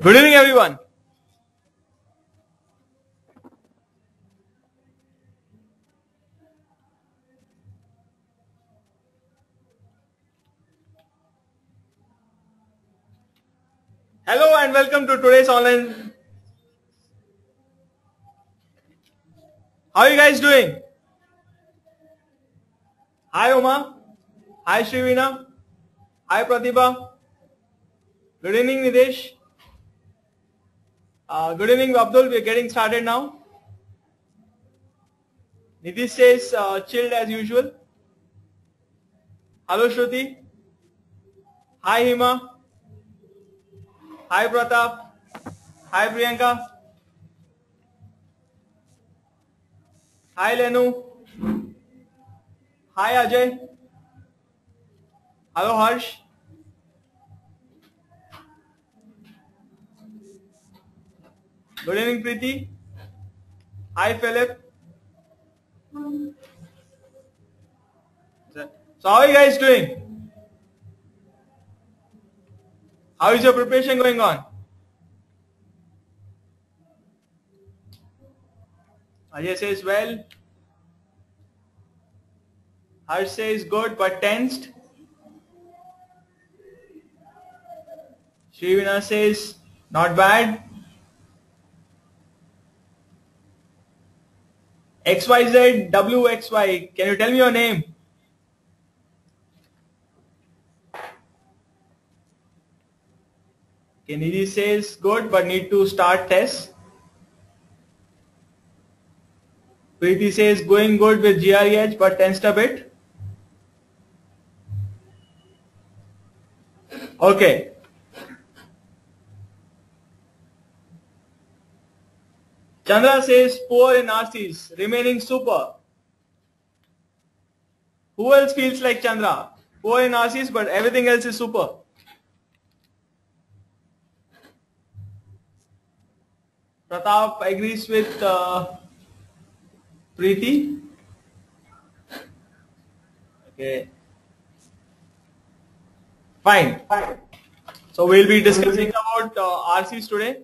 Good evening, everyone. Hello and welcome to today's online. How are you guys doing? Hi Uma. Hi Shrivina. Hi Pratibha. Good evening Nidesh. Good evening Abdul. We are getting started now. Nitish says chilled as usual. Hello Shruti. Hi Hima. Hi Pratap. Hi Priyanka. Hi Lenu. Hi Ajay. Hello Harsh. Good evening Preeti. Hi Philip. So how are you guys doing? How is your preparation going on? Ajay says well. Harsh says good but tensed. Shrivina says not bad. XYZ WXY. Can you tell me your name? Kennedy says good but need to start test. Preeti says going good with GREH but tensed a bit. Okay. Chandra says poor in RCs, remaining super. Who else feels like Chandra? Poor in RCs but everything else is super. Pratap agrees with Preeti. Okay. Fine. So we'll be discussing about RCs today,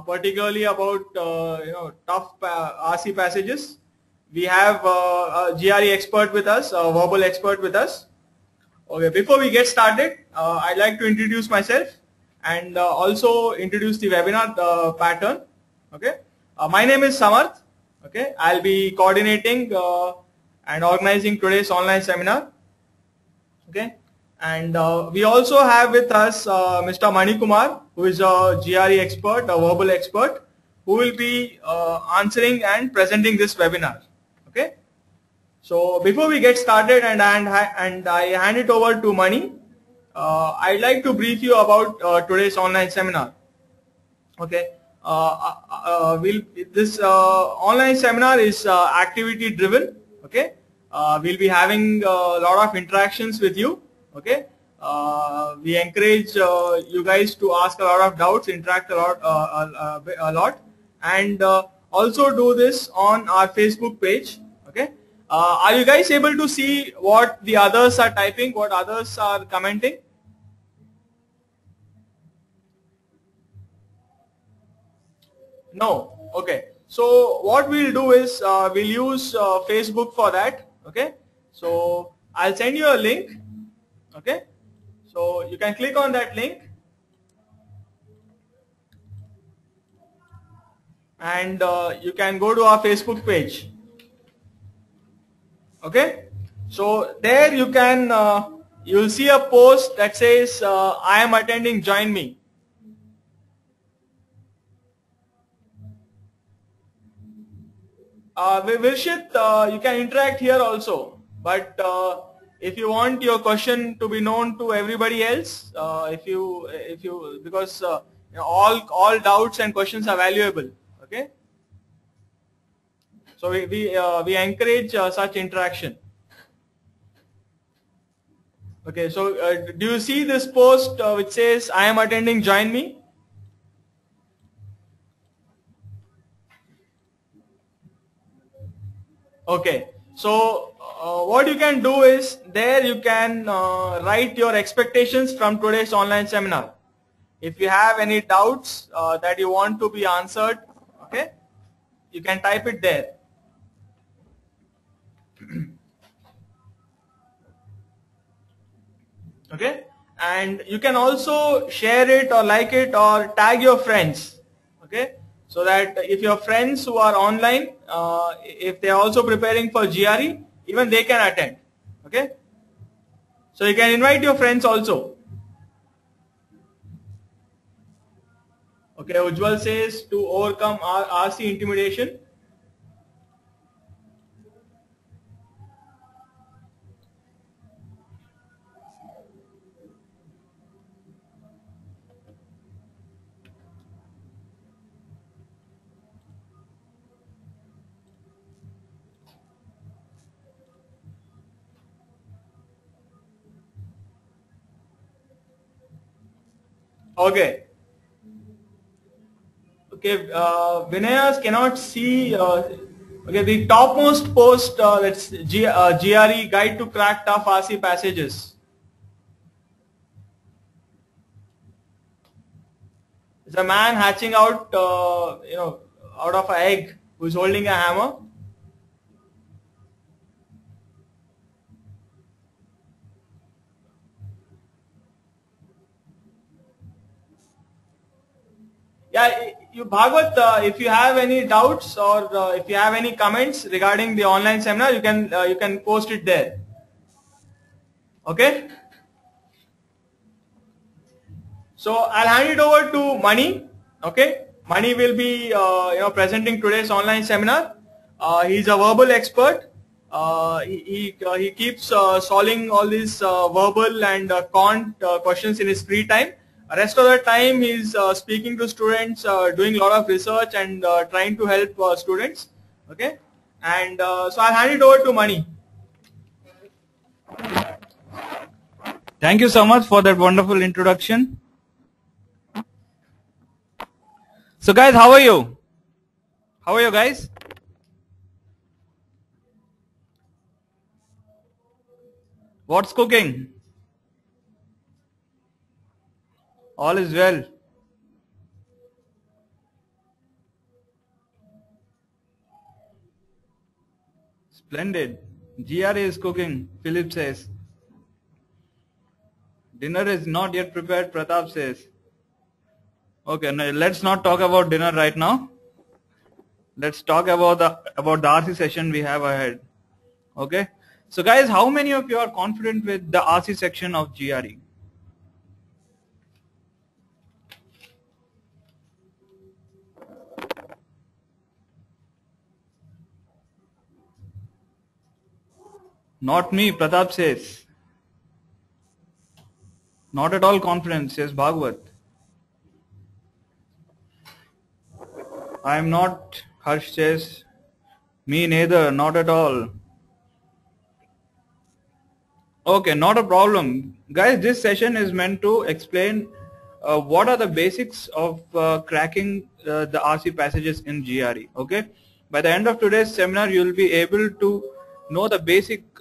particularly about tough RC passages. We have a GRE expert with us, a verbal expert with us. Okay, before we get started, I'd like to introduce myself and also introduce the webinar pattern. Okay, my name is Samarth. Okay, I'll be coordinating and organizing today's online seminar. Okay, and we also have with us Mr. Mani Kumar, who is a GRE expert, a verbal expert, who will be answering and presenting this webinar. Okay. So before we get started and I hand it over to Mani, I'd like to brief you about today's online seminar. Okay, this online seminar is activity driven. Okay, we'll be having a lot of interactions with you. Okay, we encourage you guys to ask a lot of doubts, interact a lot, and also do this on our Facebook page. Okay, are you guys able to see what the others are typing, what others are commenting? No. Okay. So what we'll do is we'll use Facebook for that. Okay. So I'll send you a link. Okay. So you can click on that link and you can go to our Facebook page. Okay. So there you can you'll see a post that says I am attending, join me. Vilshit, you can interact here also, but if you want your question to be known to everybody else, because all doubts and questions are valuable. Okay, so we encourage such interaction. Okay, so do you see this post which says I am attending, join me? Okay, so what you can do is there you can write your expectations from today's online seminar. If you have any doubts that you want to be answered, okay, you can type it there. Okay, and you can also share it or like it or tag your friends. Okay, so that if your friends who are online, if they are also preparing for GRE, even they can attend. Okay, so you can invite your friends also. Okay, Ujjwal says to overcome RC intimidation. Okay. Okay, Vinayas cannot see. Okay, the topmost post, that's GRE Guide to Crack Tough RC Passages. It's a man hatching out, out of an egg who's holding a hammer. Yeah, you Bhagwat, if you have any doubts or if you have any comments regarding the online seminar, you can post it there. Okay. So I'll hand it over to Mani. Okay, Mani will be presenting today's online seminar. He's a verbal expert. He keeps solving all these verbal and quant questions in his free time. Rest of the time he's speaking to students, doing a lot of research and trying to help students. Okay, and so I'll hand it over to Mani. Thank you so much for that wonderful introduction. So guys, how are you? How are you guys? What's cooking? All is well. Splendid. GRE is cooking, Philip says. Dinner is not yet prepared, Pratap says. Okay, no, let's not talk about dinner right now. Let's talk about the RC session we have ahead. Okay. So guys, how many of you are confident with the RC section of GRE? Not me, Pratap says. Not at all confident, says Bhagwat. I am not, Harsh says. Me neither, not at all. Okay, not a problem. Guys, this session is meant to explain what are the basics of cracking the RC passages in GRE. Okay, by the end of today's seminar, you will be able to know the basics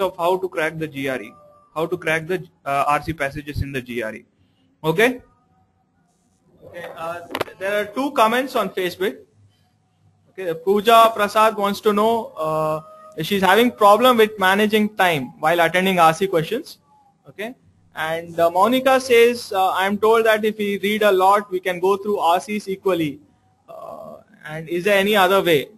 of how to crack the GRE, how to crack the RC passages in the GRE. Okay. Okay. There are two comments on Facebook. Okay, Pooja Prasad wants to know she's having problem with managing time while attending RC questions. Okay, and Monica says I'm told that if we read a lot, we can go through RCs equally. And is there any other way?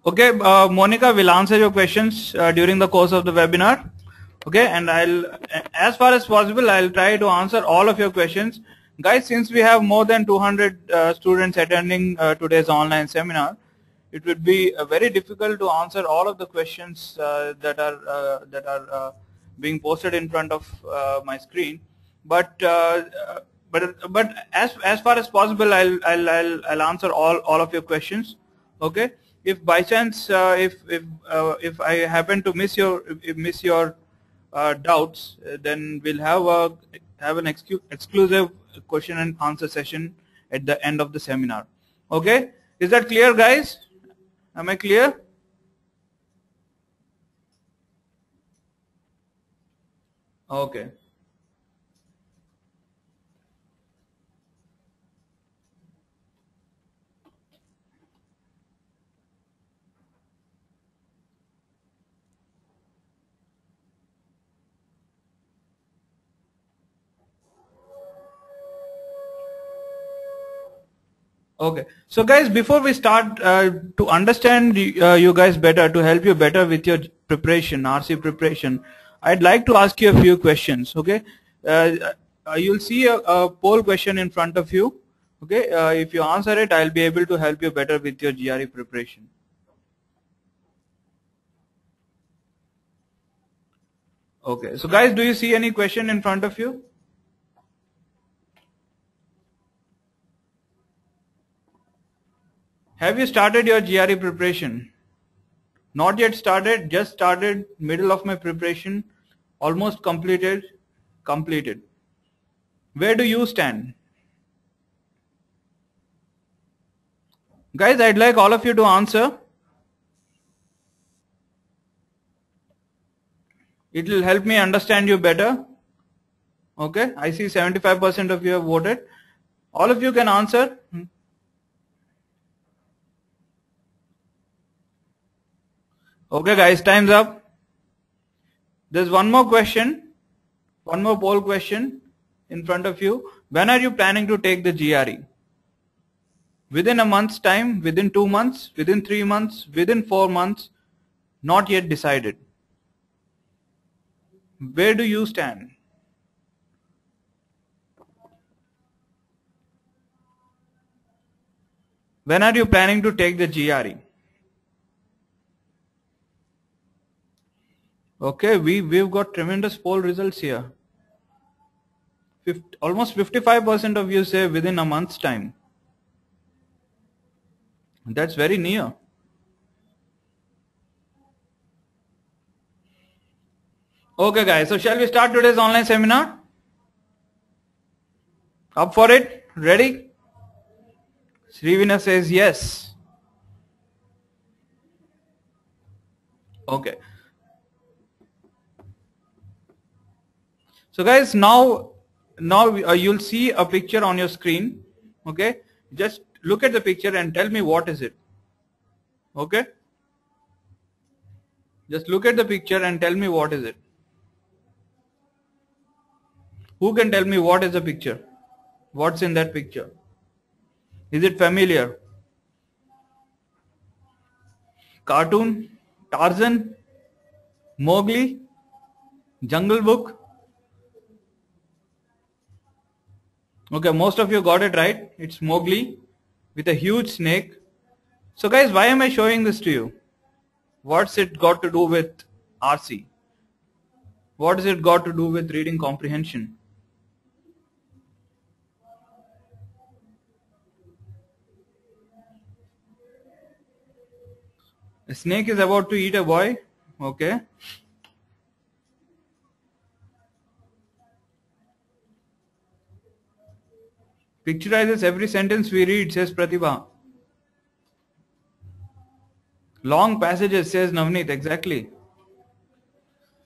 Okay, Monica will answer your questions during the course of the webinar. Okay, and as far as possible, I'll try to answer all of your questions. Guys, since we have more than 200 students attending today's online seminar, it would be very difficult to answer all of the questions that are being posted in front of my screen. But as far as possible, I'll answer all of your questions. Okay. If by chance if I happen to miss your doubts, then we'll have an exclusive question and answer session at the end of the seminar. Okay, is that clear, guys? Am I clear? Okay. Okay. So guys, before we start, to understand you guys better, to help you better with your preparation, RC preparation, I'd like to ask you a few questions. Okay. You'll see a poll question in front of you. Okay. If you answer it, I'll be able to help you better with your GRE preparation. Okay. So guys, do you see any question in front of you? Have you started your GRE preparation? Not yet started, just started, middle of my preparation, almost completed. Where do you stand? Guys, I'd like all of you to answer. It will help me understand you better. Okay, I see 75% of you have voted. All of you can answer. Okay guys, time's up. There's one more question, one more poll question in front of you. When are you planning to take the GRE? Within a month's time, within 2 months, within 3 months, within 4 months, not yet decided. Where do you stand? When are you planning to take the GRE? Okay, we've got tremendous poll results here. Almost 55% of you say within a month's time. That's very near. Okay guys, so shall we start today's online seminar? Up for it? Ready? Srivina says yes. Okay. So guys, now you'll see a picture on your screen. Okay, just look at the picture and tell me what is it. Okay, just look at the picture and tell me what is it. Who can tell me what is the picture? What's in that picture? Is it familiar? Cartoon? Tarzan? Mowgli? Jungle Book? Okay, most of you got it right. It's Mowgli with a huge snake. So guys, why am I showing this to you? What's it got to do with RC? What has it got to do with reading comprehension? A snake is about to eat a boy. Okay. Picturizes every sentence we read, says Pratibha. Long passages, says Navneet. Exactly.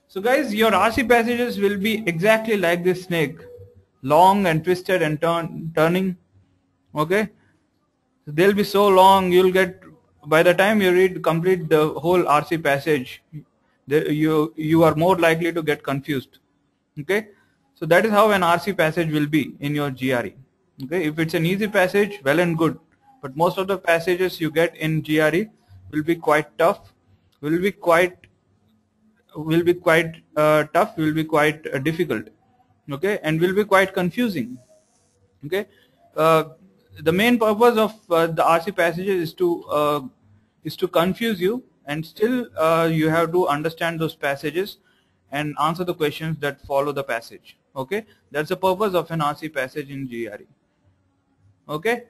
So guys, your RC passages will be exactly like this snake. Long and twisted and turning. Okay. So they'll be so long, you'll get, by the time you complete the whole RC passage, you are more likely to get confused. Okay. So that is how an RC passage will be in your GRE. Okay, if it's an easy passage, well and good, but most of the passages you get in GRE will be quite tough, will be quite tough, will be quite difficult. Okay, and will be quite confusing. Okay, the main purpose of the RC passages is to confuse you, and still you have to understand those passages and answer the questions that follow the passage. Okay, that's the purpose of an RC passage in GRE. Okay.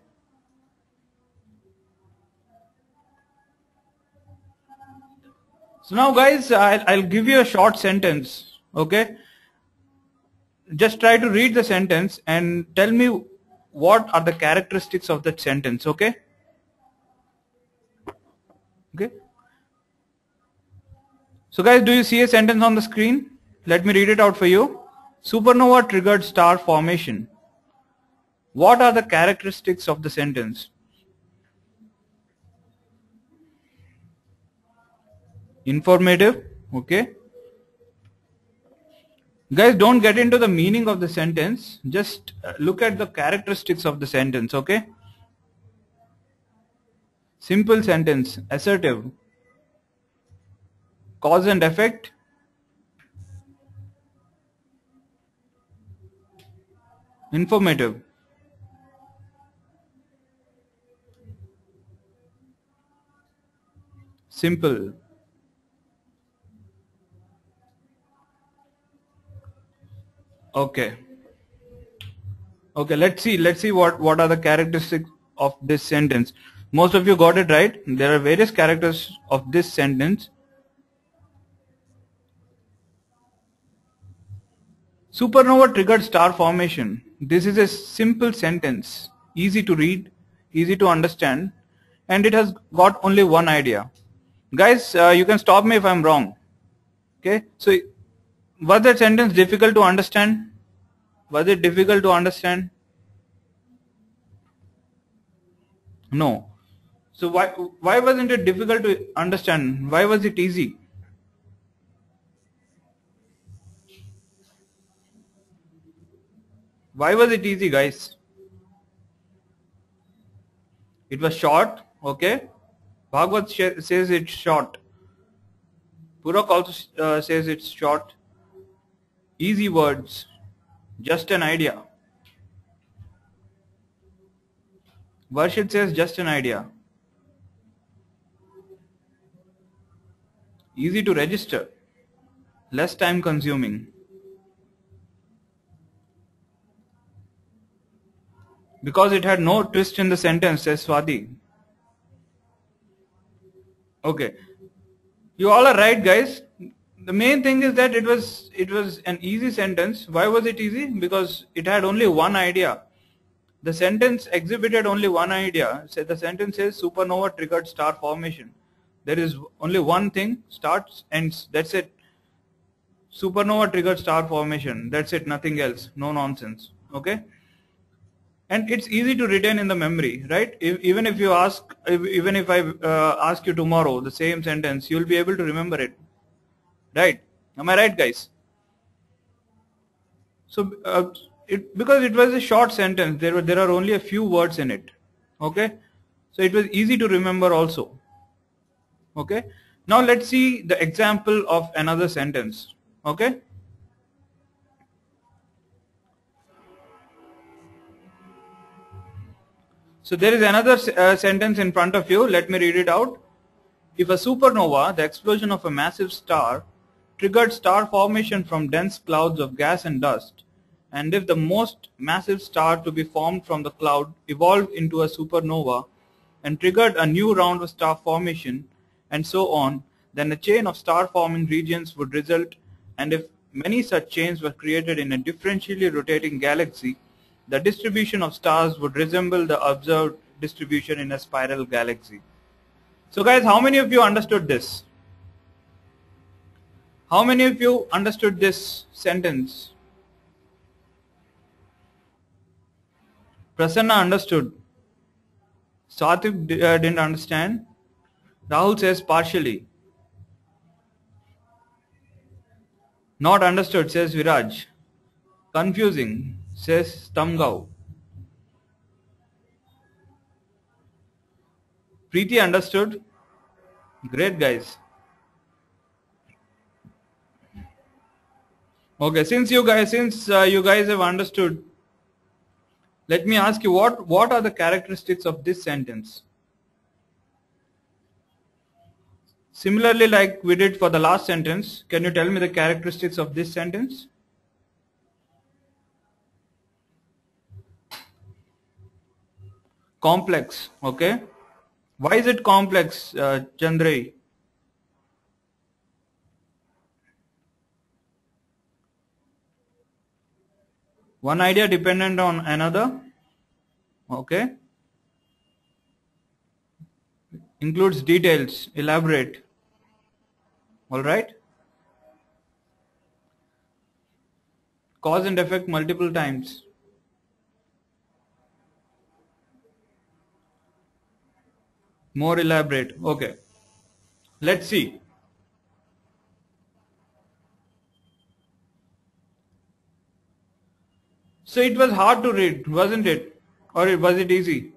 So now guys, I'll give you a short sentence. Okay. Just try to read the sentence and tell me what are the characteristics of that sentence. Okay. Okay. So guys, do you see a sentence on the screen? Let me read it out for you. Supernova triggered star formation. What are the characteristics of the sentence? Informative. Okay. Guys, don't get into the meaning of the sentence. Just look at the characteristics of the sentence. Okay. Simple sentence. Assertive. Cause and effect. Informative. Simple. Okay. Okay, let's see what are the characteristics of this sentence. Most of you got it right. There are various characters of this sentence. Supernova triggered star formation. This is a simple sentence, easy to read, easy to understand, and it has got only one idea. Guys, you can stop me if I'm wrong. Okay, so was that sentence difficult to understand? Was it difficult to understand? No. So why wasn't it difficult to understand? Why was it easy? Why was it easy, guys? It was short, okay? Bhagavad says it's short. Purak also says it's short. Easy words, just an idea. Varshit says just an idea. Easy to register, less time consuming. Because it had no twist in the sentence, says Swati. Okay, you all are right, guys. The main thing is that it was an easy sentence. Why was it easy? Because it had only one idea. The sentence exhibited only one idea. So the sentence says supernova triggered star formation. There is only one thing, starts, ends. That's it. Supernova triggered star formation. That's it. Nothing else. No nonsense. Okay. And it's easy to retain in the memory, right? Even if you ask, even if I ask you tomorrow the same sentence, you'll be able to remember it, right? Am I right, guys? So because it was a short sentence, there are only a few words in it. Okay, so it was easy to remember also. Okay, now let's see the example of another sentence. Okay. So there is another sentence in front of you. Let me read it out. If a supernova, the explosion of a massive star, triggered star formation from dense clouds of gas and dust, and if the most massive star to be formed from the cloud evolved into a supernova and triggered a new round of star formation, and so on, then a chain of star forming regions would result, and if many such chains were created in a differentially rotating galaxy, the distribution of stars would resemble the observed distribution in a spiral galaxy. So guys, how many of you understood this? How many of you understood this sentence? Prasanna understood. Satvik didn't understand. Rahul says partially. Not understood, says Viraj. Confusing, says Tamgao. Preeti understood. Great, guys. Okay, since you guys have understood, let me ask you, what are the characteristics of this sentence? Similarly, like we did for the last sentence, can you tell me the characteristics of this sentence? Complex, okay. Why is it complex, Chandray? One idea dependent on another, okay. Includes details, elaborate. All right. Cause and effect multiple times. More elaborate. Okay. Let's see. So it was hard to read, wasn't it? Or was it easy?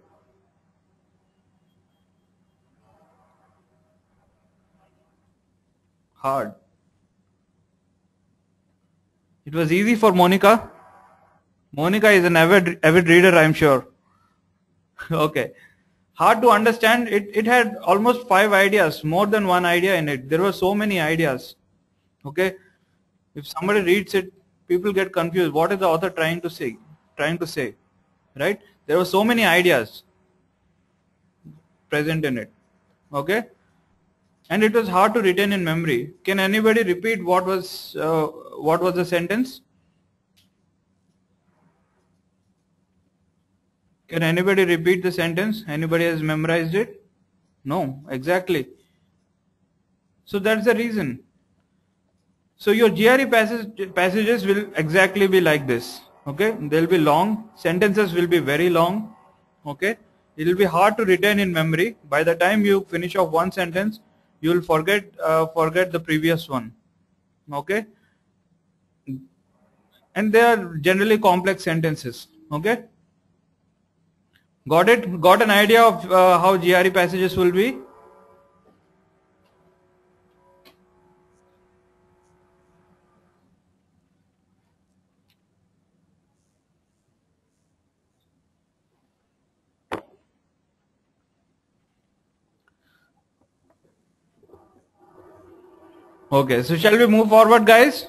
Hard. It was easy for Monica. Monica is an avid reader, I'm sure. Okay. Hard to understand. It had almost 5 ideas, more than one idea in it. There were so many ideas. Okay. If somebody reads it, people get confused. What is the author trying to say? Right? There were so many ideas present in it. Okay. And it was hard to retain in memory. Can anybody repeat what was the sentence? Can anybody repeat the sentence? Anybody has memorized it? No, exactly. So that's the reason. So your GRE passages will exactly be like this. Okay, they'll be long. Sentences will be very long. Okay, it will be hard to retain in memory. By the time you finish off one sentence, you will forget the previous one. Okay, and they are generally complex sentences. Okay, got it? Got an idea of how GRE passages will be? Okay, so shall we move forward, guys?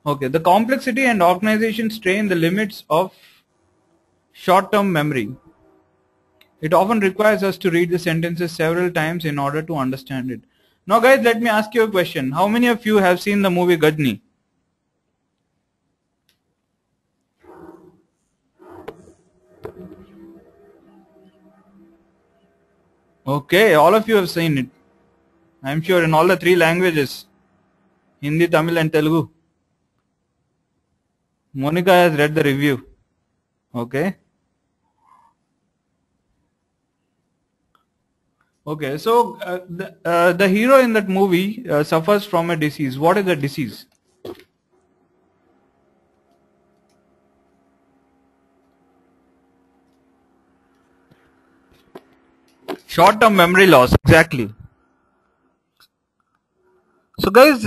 Okay, the complexity and organization strain the limits of short-term memory. It often requires us to read the sentences several times in order to understand it. Now guys, let me ask you a question. How many of you have seen the movie Ghajini? Okay, all of you have seen it. I'm sure in all the 3 languages. Hindi, Tamil and Telugu. Monica has read the review. Okay. Okay, so the hero in that movie suffers from a disease. What is the disease? Short-term memory loss, exactly. So guys,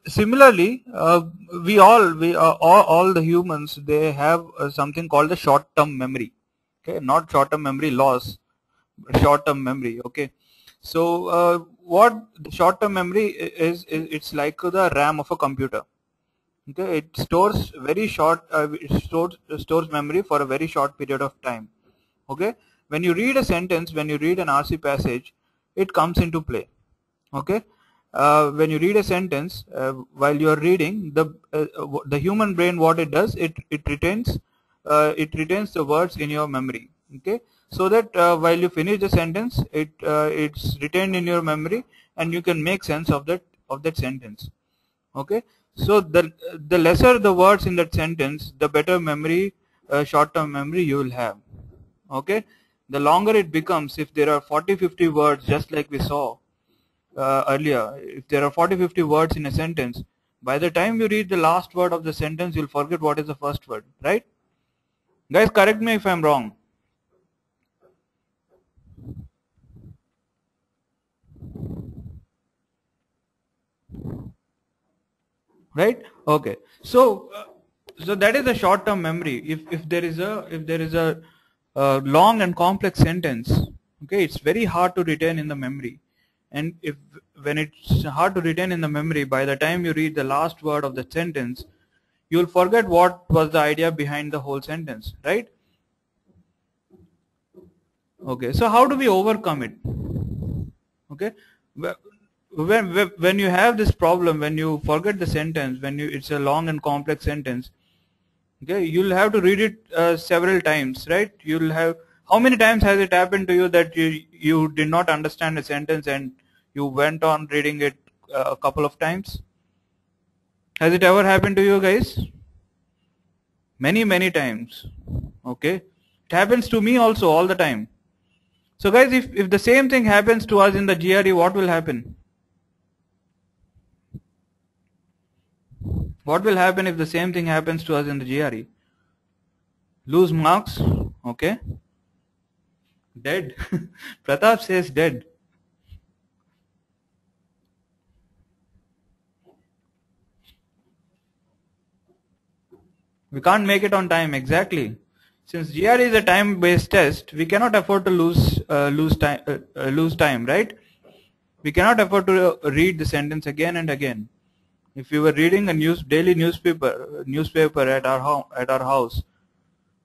similarly, all the humans, they have something called the short-term memory. Okay, not short-term memory loss, but short-term memory. Okay, so what the short-term memory is, it's like the RAM of a computer. Okay, it stores very short, it stores memory for a very short period of time. Okay, when you read a sentence, when you read an RC passage, it comes into play. Okay, when you read a sentence, while you are reading, the human brain, what it does, it retains the words in your memory. Okay, so that while you finish the sentence, it's retained in your memory, and you can make sense of that sentence. Okay, so the lesser the words in that sentence, the better memory, short-term memory you will have. Okay, the longer it becomes, if there are 40-50 words, just like we saw earlier, if there are 40-50 words in a sentence, by the time you read the last word of the sentence, you'll forget what is the first word, right? Guys, correct me if I'm wrong. Right? Okay, so so that is a short-term memory. If there is a long and complex sentence, okay, it's very hard to retain in the memory. And when it's hard to retain in the memory, by the time you read the last word of the sentence, you'll forget what was the idea behind the whole sentence, right? Okay, so how do we overcome it? Okay, when you have this problem, when you forget the sentence, it's a long and complex sentence, okay, you'll have to read it several times, right? You'll have, how many times has it happened to you that you did not understand a sentence and you went on reading it a couple of times? Has it ever happened to you guys? Many times. Okay, it happens to me also all the time. So guys, if the same thing happens to us in the GRE, what will happen? What will happen if the same thing happens to us in the GRE? Lose marks? Okay. Dead. Pratap says dead. We can't make it on time. Exactly. Since GRE is a time-based test, we cannot afford to lose time, right? We cannot afford to read the sentence again and again. If we were reading a daily newspaper at our house,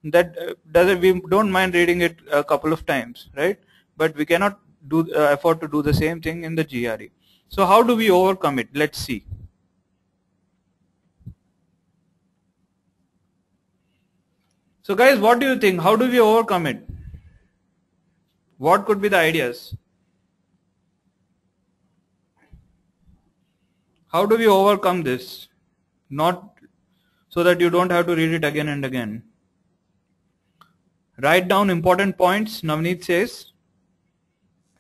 that we don't mind reading it a couple of times, right? But we cannot afford to do the same thing in the GRE. So how do we overcome it? Let's see. So guys, what do you think? How do we overcome it? What could be the ideas? How do we overcome this? Not so that you don't have to read it again and again. Write down important points, Navneet says.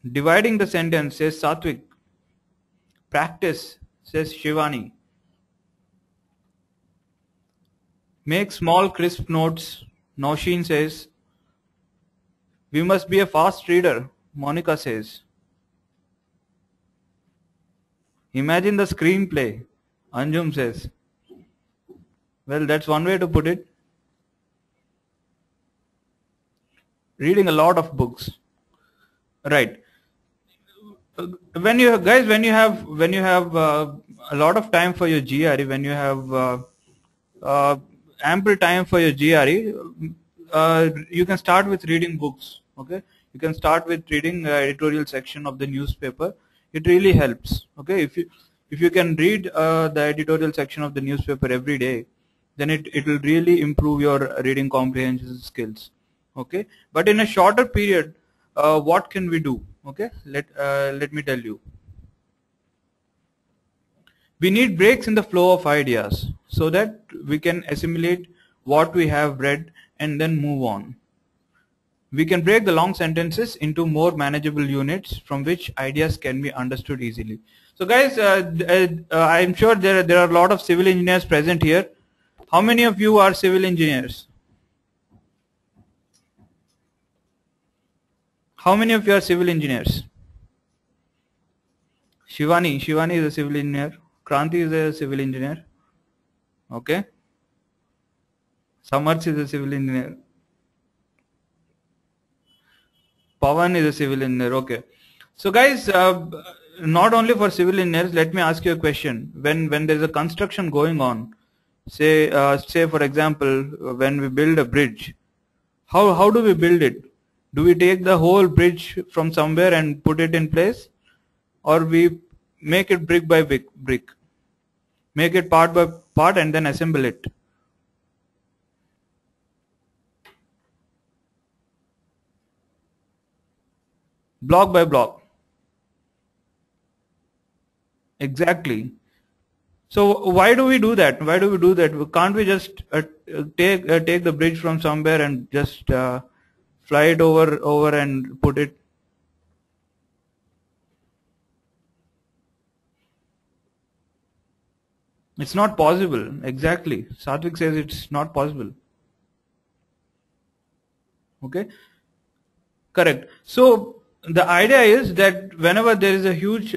Dividing the sentence, says Satvik. Practice, says Shivani. Make small crisp notes, Noshin says. We must be a fast reader, Monica says. Imagine the screenplay, Anjum says. Well, that's one way to put it. Reading a lot of books, right? When you have a lot of time for your GRE, when you have ample time for your GRE, you can start with reading books. Okay, you can start with reading the editorial section of the newspaper. It really helps. Okay, if you can read the editorial section of the newspaper every day, then it will really improve your reading comprehension skills. Okay, but in a shorter period, what can we do? Okay, let me tell you. We need breaks in the flow of ideas so that we can assimilate what we have read and then move on. We can break the long sentences into more manageable units from which ideas can be understood easily. So guys, I'm sure there are a lot of civil engineers present here. How many of you are civil engineers? How many of you are civil engineers? Shivani is a civil engineer. Kranti is a civil engineer. Okay. Samarth is a civil engineer. Pavan is a civil engineer. Okay. So guys, not only for civil engineers, let me ask you a question. When there is a construction going on, say for example, when we build a bridge, how do we build it? Do we take the whole bridge from somewhere and put it in place, or we make it brick by brick, make it part by part and then assemble it? Block by block. Exactly. So why do we do that? Why do we do that? Can't we just take the bridge from somewhere and just fly it over and put it? It's not possible. Exactly. Satvik says it's not possible. Okay. Correct. So the idea is that whenever there is a huge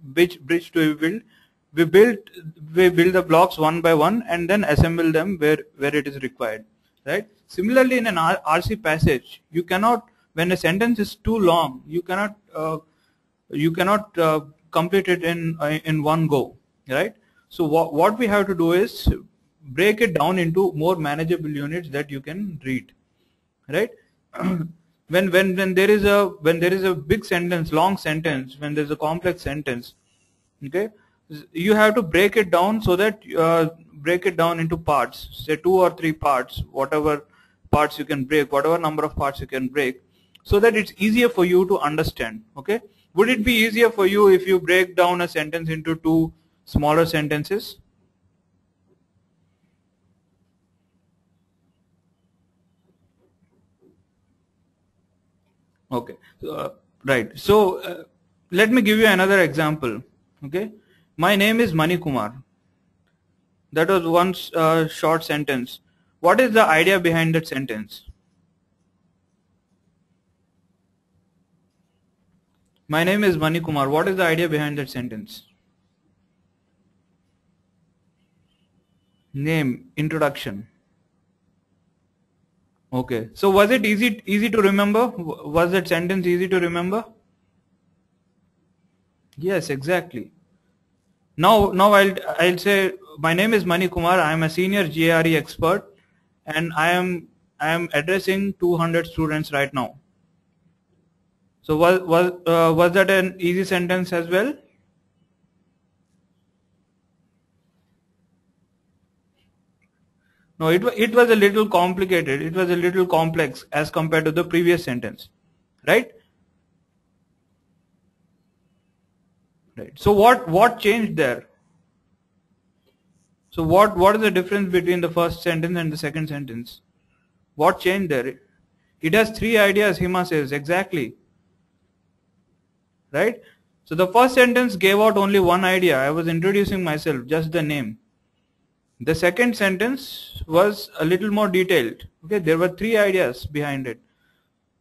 bridge to build, we build the blocks one by one and then assemble them where it is required, right? Similarly, in an RC passage, you cannot, when a sentence is too long, you cannot complete it in one go, right? So what we have to do is break it down into more manageable units that you can read, right? When there is a big sentence, long sentence, when there is a complex sentence, okay, you have to break it down so that break it down into parts, say 2 or 3 parts, whatever parts you can break, whatever number of parts you can break, so that it's easier for you to understand. Okay, would it be easier for you if you break down a sentence into two smaller sentences? Okay, right. So let me give you another example. Okay, my name is Mani Kumar. That was one short sentence. What is the idea behind that sentence? My name is Mani Kumar. What is the idea behind that sentence? Name, introduction. Okay. So was it easy to remember? Was that sentence easy to remember? Yes, exactly. Now I'll say my name is Mani Kumar. I am a senior GRE expert, and I am addressing 200 students right now. So was that an easy sentence as well? No, it was a little complicated. It was a little complex as compared to the previous sentence, right? Right. So what changed there? So what is the difference between the first sentence and the second sentence? What changed there? It has three ideas, Hima says, exactly. Right? So the first sentence gave out only one idea. I was introducing myself, just the name. The second sentence was a little more detailed. Okay, there were three ideas behind it.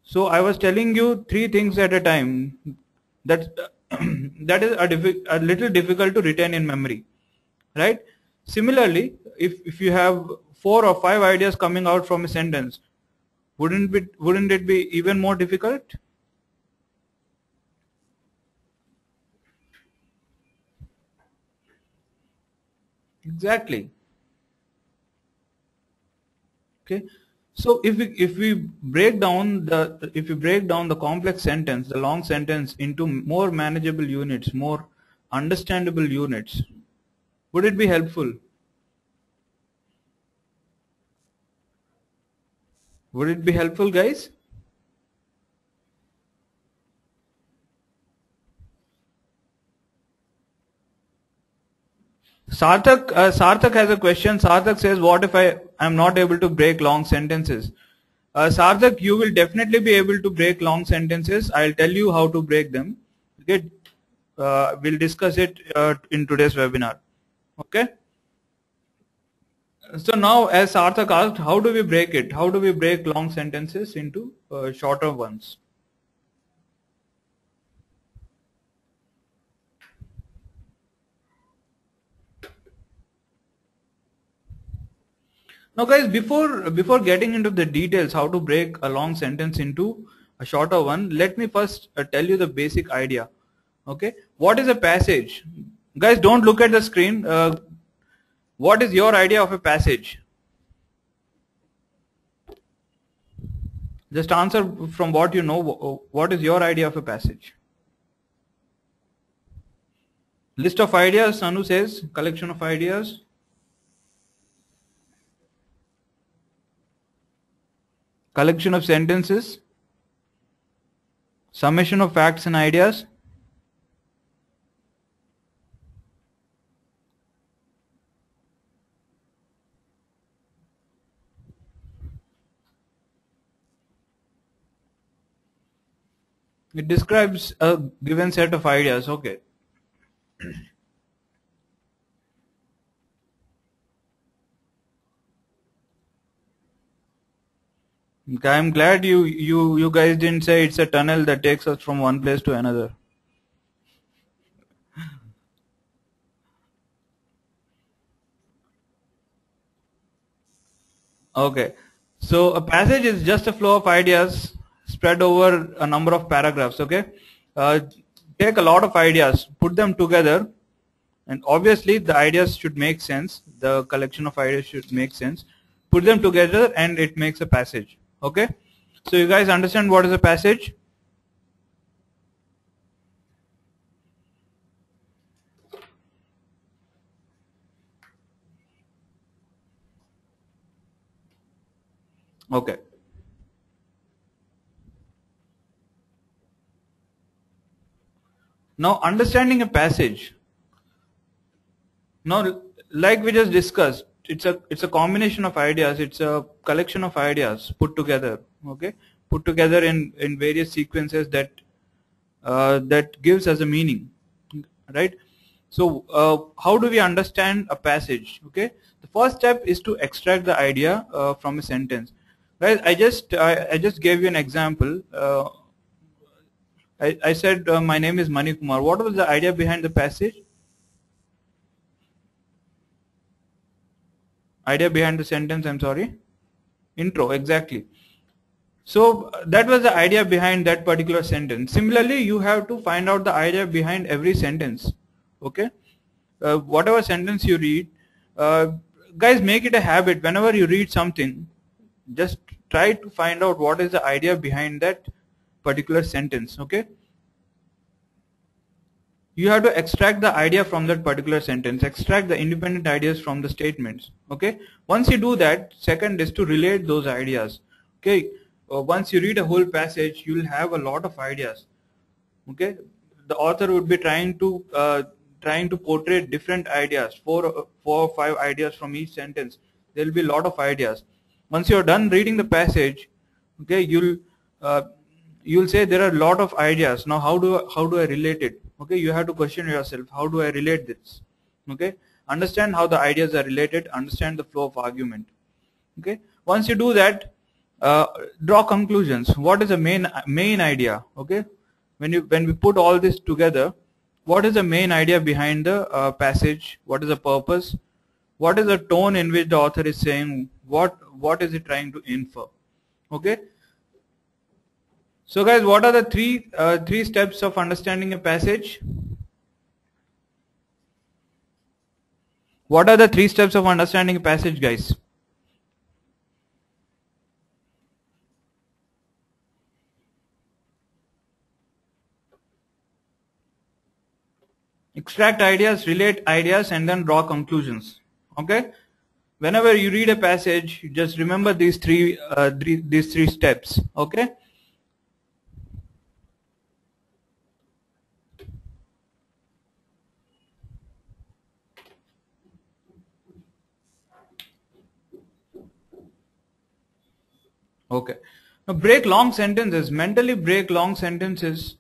So I was telling you three things at a time. That that is a little difficult to retain in memory, right? Similarly, if you have 4 or 5 ideas coming out from a sentence, wouldn't it be even more difficult? Exactly. Okay. So if we break down the complex sentence, the long sentence, into more manageable units, more understandable units, would it be helpful? Would it be helpful, guys? Sarthak has a question. Sarthak says, "What if I am not able to break long sentences?" Sarthak, you will definitely be able to break long sentences. I'll tell you how to break them. Okay, we'll discuss it in today's webinar. Okay. So now, as Sarthak asked, how do we break it? How do we break long sentences into shorter ones? Now guys, before getting into the details how to break a long sentence into a shorter one, let me first tell you the basic idea. Okay, what is a passage? Guys, don't look at the screen. What is your idea of a passage? Just answer from what you know. What is your idea of a passage? List of ideas, Sanu says, collection of ideas. Collection of sentences, summation of facts and ideas, it describes a given set of ideas. Okay. Okay, I'm glad you guys didn't say it's a tunnel that takes us from one place to another. Okay, so a passage is just a flow of ideas spread over a number of paragraphs. Okay, uh, take a lot of ideas, put them together, and obviously the ideas should make sense. The collection of ideas should make sense. Put them together and it makes a passage. Okay, so you guys understand what is a passage? Okay. Now understanding a passage. Now, like we just discussed, it's a combination of ideas. It's a collection of ideas put together. Okay, put together in various sequences that that gives us a meaning, right? So how do we understand a passage? Okay, the first step is to extract the idea from a sentence. Guys, I just gave you an example. I said my name is Mani Kumar. What was the idea behind the passage? Idea behind the sentence, I'm sorry. Intro, exactly. So that was the idea behind that particular sentence. Similarly, you have to find out the idea behind every sentence. Okay, whatever sentence you read, guys, make it a habit. Whenever you read something, just try to find out what is the idea behind that particular sentence. Okay, you have to extract the idea from that particular sentence, extract the independent ideas from the statements. Okay, once you do that, second is to relate those ideas. Okay, once you read a whole passage, you will have a lot of ideas. Okay, the author would be trying to portray different ideas, four or five ideas from each sentence. There will be a lot of ideas. Once you are done reading the passage, okay, you'll say there are a lot of ideas. Now how do I relate it? Okay, you have to question yourself, how do I relate this? Okay, understand how the ideas are related, understand the flow of argument. Okay, once you do that, draw conclusions. What is the main idea? Okay, when we put all this together, what is the main idea behind the passage? What is the purpose? What is the tone in which the author is saying? What is it trying to infer? Okay. So guys, what are the three steps of understanding a passage? What are the 3 steps of understanding a passage, guys? Extract ideas, relate ideas, and then draw conclusions. Okay. Whenever you read a passage, just remember these three steps. Okay. Okay. Now break long sentences. Mentally break long sentences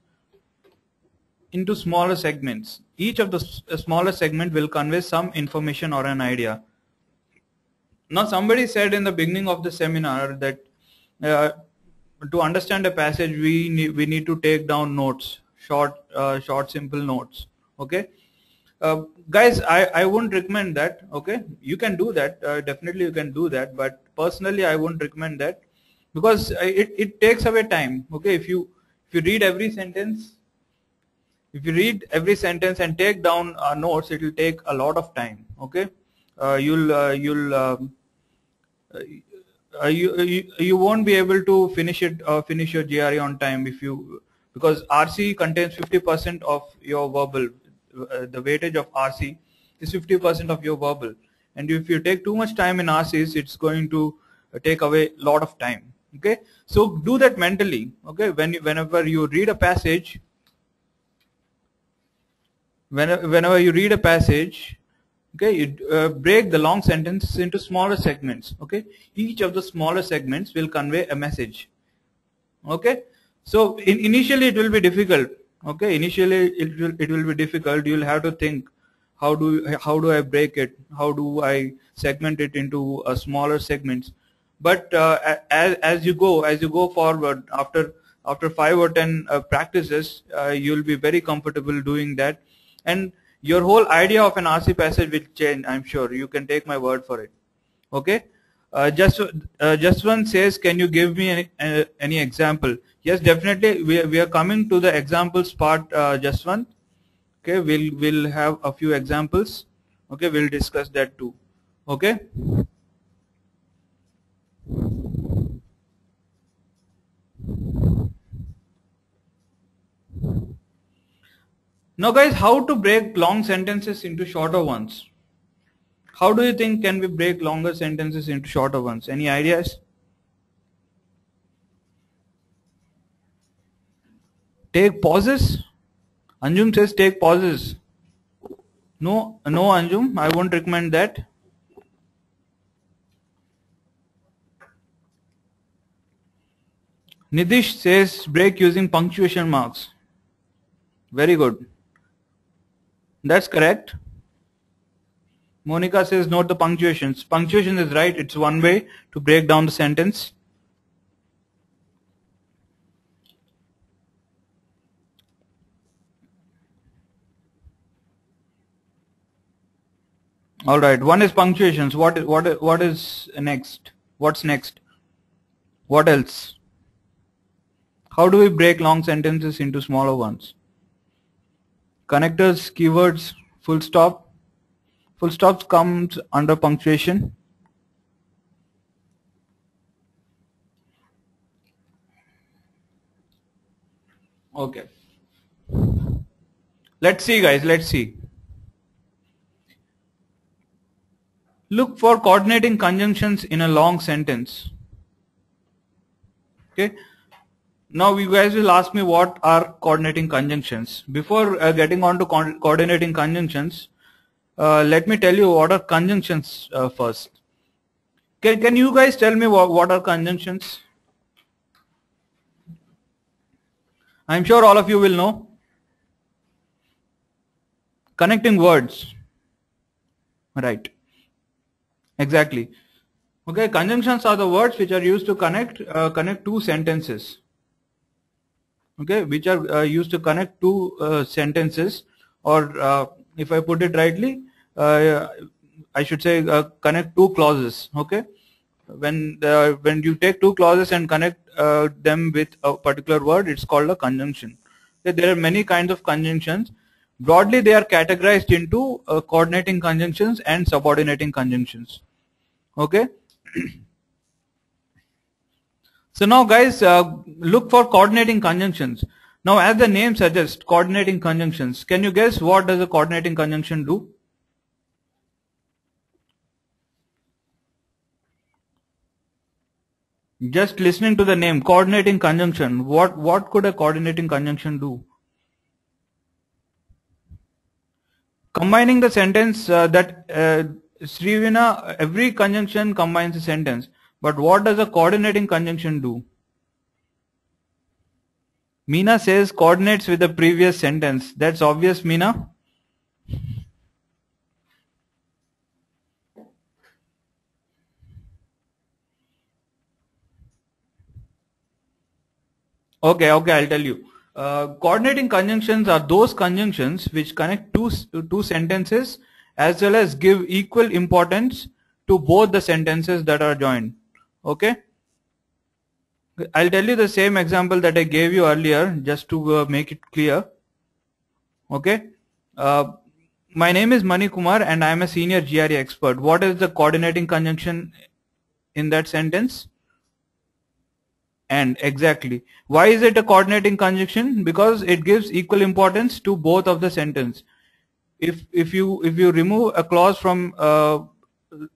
into smaller segments. Each of the smaller segment will convey some information or an idea. Now somebody said in the beginning of the seminar that to understand a passage we need to take down notes, short simple notes. Okay. Guys, I wouldn't recommend that. Okay, you can do that, definitely you can do that, but personally I wouldn't recommend that, because it takes away time. Okay, if you read every sentence, and take down notes, it will take a lot of time. Okay, you won't be able to finish your GRE on time because RC contains 50% of your verbal. The weightage of RC is 50% of your verbal, and if you take too much time in RCs, it's going to take away a lot of time. Okay, so do that mentally. Okay, whenever you read a passage, whenever you read a passage, okay, you break the long sentence into smaller segments. Okay, each of the smaller segments will convey a message. Okay, so initially it will be difficult. Okay, initially it will be difficult. You'll have to think, how do I break it? How do I segment it into smaller segments? But as you go forward, after 5 or 10 practices, you'll be very comfortable doing that, and your whole idea of an RC passage will change. I'm sure. You can take my word for it. Okay. Just one says, can you give me any example? Yes, definitely. We are coming to the examples part. Just one. Okay, we'll have a few examples. Okay, we'll discuss that too. Okay. Now, guys, how to break long sentences into shorter ones? How do you think can we break longer sentences into shorter ones? Any ideas? Take pauses. Anjum says take pauses. No, Anjum, I won't recommend that. Nidish says break using punctuation marks. Very good. That's correct. Monica says note the punctuations. Punctuation is right. It's one way to break down the sentence. All right. One is punctuations. What is next? What's next? What else? How do we break long sentences into smaller ones? Connectors, keywords, full stop. Full stops comes under punctuation. Okay. Let's see, guys. Let's see. Look for coordinating conjunctions in a long sentence. Okay. Now you guys will ask me what are coordinating conjunctions. Before getting on to coordinating conjunctions, let me tell you what are conjunctions first. Can you guys tell me what are conjunctions? I'm sure all of you will know. Connecting words. Right. Exactly. Okay, conjunctions are the words which are used to connect two sentences. Okay, which are used to connect two sentences, or if I put it rightly, I should say connect two clauses. Okay, when you take two clauses and connect them with a particular word, it's called a conjunction. Okay, there are many kinds of conjunctions. Broadly, they are categorized into coordinating conjunctions and subordinating conjunctions. Okay. So now guys, look for coordinating conjunctions. Now as the name suggests, coordinating conjunctions, can you guess what does a coordinating conjunction do? Just listening to the name, coordinating conjunction, what could a coordinating conjunction do? Combining the sentence that Srivina, every conjunction combines a sentence, but what does a coordinating conjunction do? Meena says coordinates with the previous sentence. That's obvious, Meena. Okay, I'll tell you. Coordinating conjunctions are those conjunctions which connect two sentences as well as give equal importance to both the sentences that are joined. Okay. I'll tell you the same example that I gave you earlier just to make it clear. Okay. My name is Mani Kumar and I am a senior GRE expert. What is the coordinating conjunction in that sentence? And. Exactly. Why is it a coordinating conjunction? Because it gives equal importance to both of the sentence. If you remove a clause from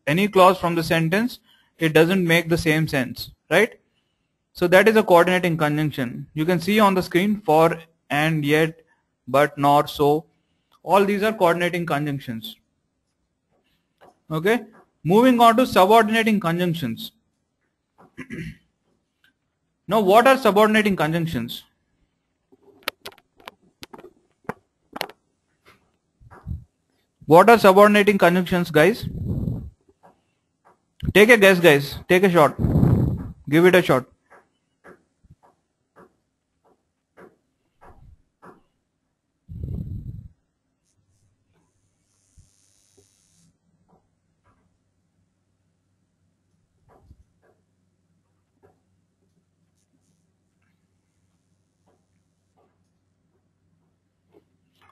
any clause from the sentence, it doesn't make the same sense, right? So that is a coordinating conjunction. You can see on the screen for, and, yet, but, nor, so. All these are coordinating conjunctions. Okay. Moving on to subordinating conjunctions. Now what are subordinating conjunctions? What are subordinating conjunctions, guys? Take a guess, guys. Take a shot. Give it a shot.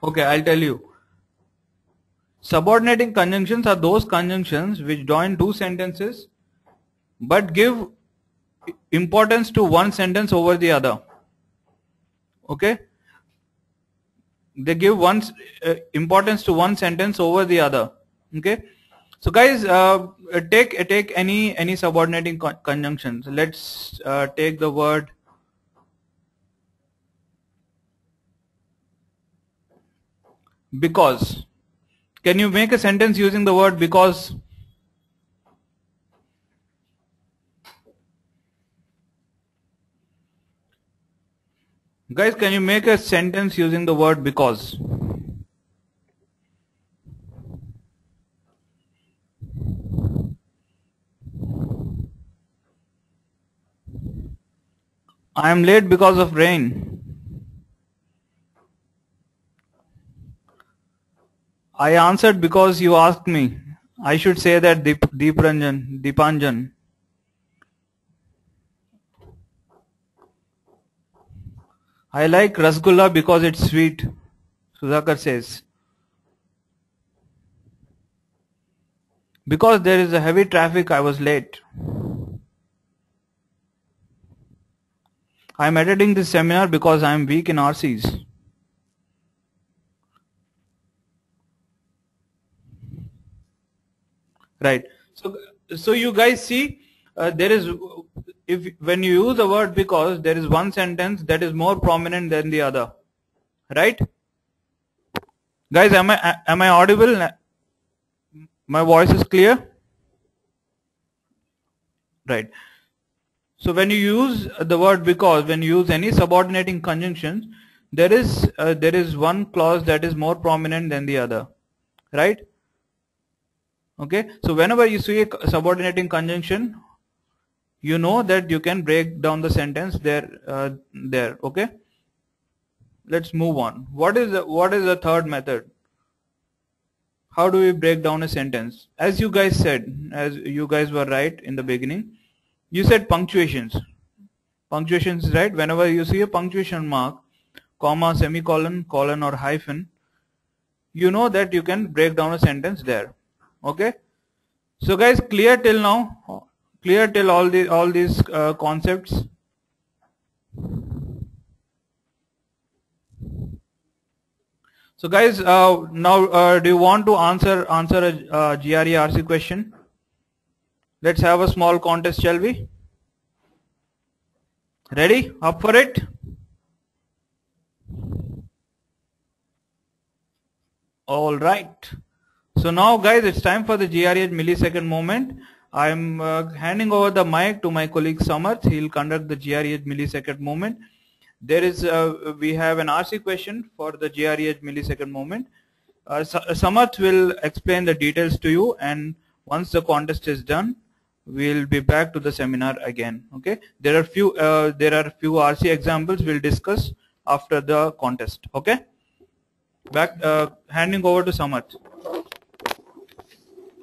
Okay, I'll tell you. Subordinating conjunctions are those conjunctions which join two sentences but give importance to one sentence over the other. Okay, they give importance to one sentence over the other. Okay, so guys, take any subordinating conjunctions. Let's take the word Because. Can you make a sentence using the word because? Guys, can you make a sentence using the word because? I am late because of rain. I answered because you asked me. I should say that Deepanjan. I like Rasgulla because it's sweet, Sudhakar says. Because there is a heavy traffic, I was late. I am attending this seminar because I am weak in RCs. Right. So you guys see, there is, when you use the word because, there is one sentence that is more prominent than the other. Right? Guys, am I audible? My voice is clear? Right. So when you use the word because, when you use any subordinating conjunctions, there is one clause that is more prominent than the other. Right? Okay. So whenever you see a subordinating conjunction, you know that you can break down the sentence there. Okay. Let's move on. What is the third method? How do we break down a sentence? As you guys said, as you guys were right in the beginning, you said punctuations. Punctuations is right. Whenever you see a punctuation mark, comma, semicolon, colon or hyphen, you know that you can break down a sentence there. Okay. So guys, clear till now? Clear till all these concepts? So guys, now do you want to answer a GRE RC question? Let's have a small contest, shall we? Ready? Up for it? All right. So now guys, it's time for the GRE millisecond moment. I'm handing over the mic to my colleague Samarth. He'll conduct the GRE millisecond moment. There is we have an RC question for the GRE millisecond moment. Samarth will explain the details to you, and once the contest is done, we'll be back to the seminar again. Okay. There are few RC examples we'll discuss after the contest. Okay. Back handing over to Samarth.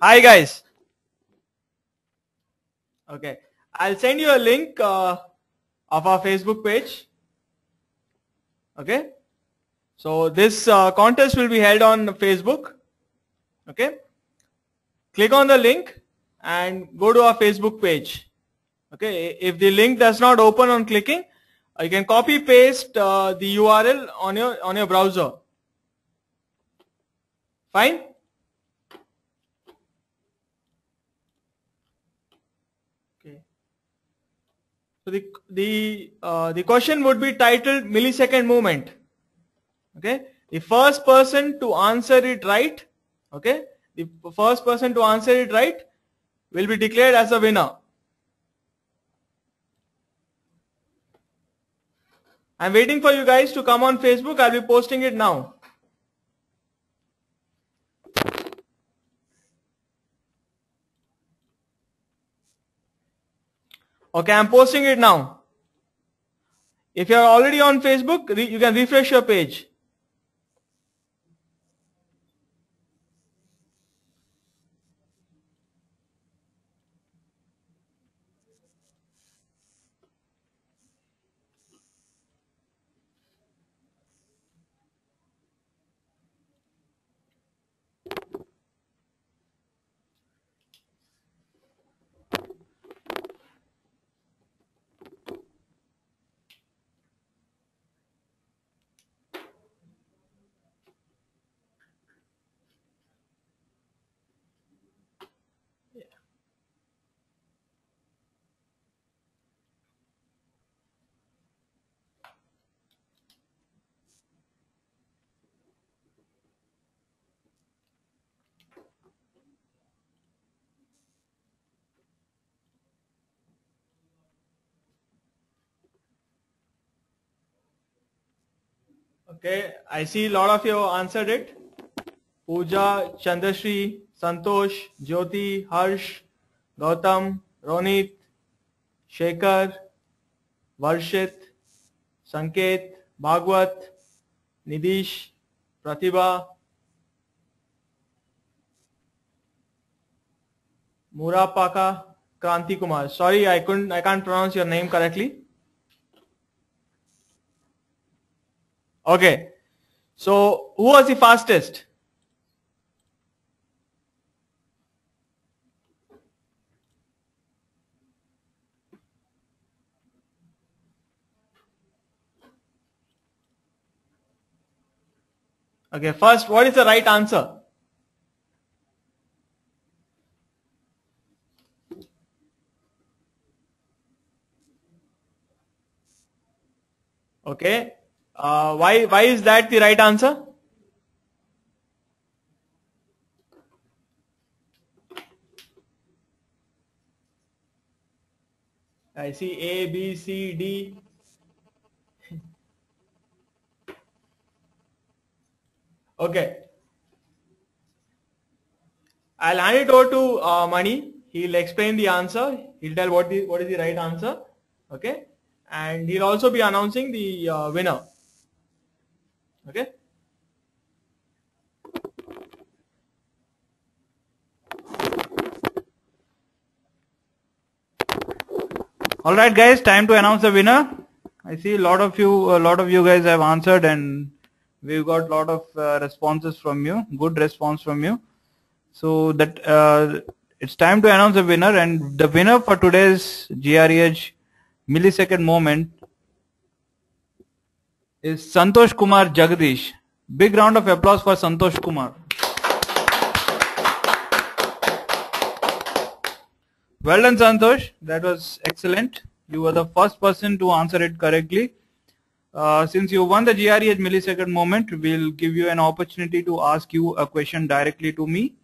Hi guys. Okay, I'll send you a link of our Facebook page. Okay, so this contest will be held on Facebook. Okay, click on the link and go to our Facebook page. Okay, if the link does not open on clicking, you can copy paste the URL on your browser. Fine. Okay. So the question would be titled millisecond movement. Okay, the first person to answer it right, okay, the first person to answer it right will be declared as a winner. I'm waiting for you guys to come on Facebook. I'll be posting it now. Okay, I'm posting it now. If you're already on Facebook, you can refresh your page. Okay, I see a lot of you answered it. Pooja, Chandrashri, Santosh, Jyoti, Harsh, Gautam, Ronit, Shekhar, Varshit, Sanket, Bhagwat, Nidish, Pratibha, Murapaka, Kranti Kumar. Sorry, I can't pronounce your name correctly. Okay, so who was the fastest? Okay, first, what is the right answer? Okay, why is that the right answer? I see A, B, C, D. Okay, I'll hand it over to Mani. He'll explain the answer. He'll tell what is the right answer. Okay, and he'll also be announcing the winner. Okay. All right, guys, time to announce the winner. I see a lot of you guys have answered, and we've got a lot of responses from you. Good response from you. So that it's time to announce the winner, and the winner for today's GREH millisecond moment is Santosh Kumar Jagdish. Big round of applause for Santosh Kumar. Well done, Santosh. That was excellent. You were the first person to answer it correctly. Since you won the GREH millisecond moment, we'll give you an opportunity to ask you a question directly to me.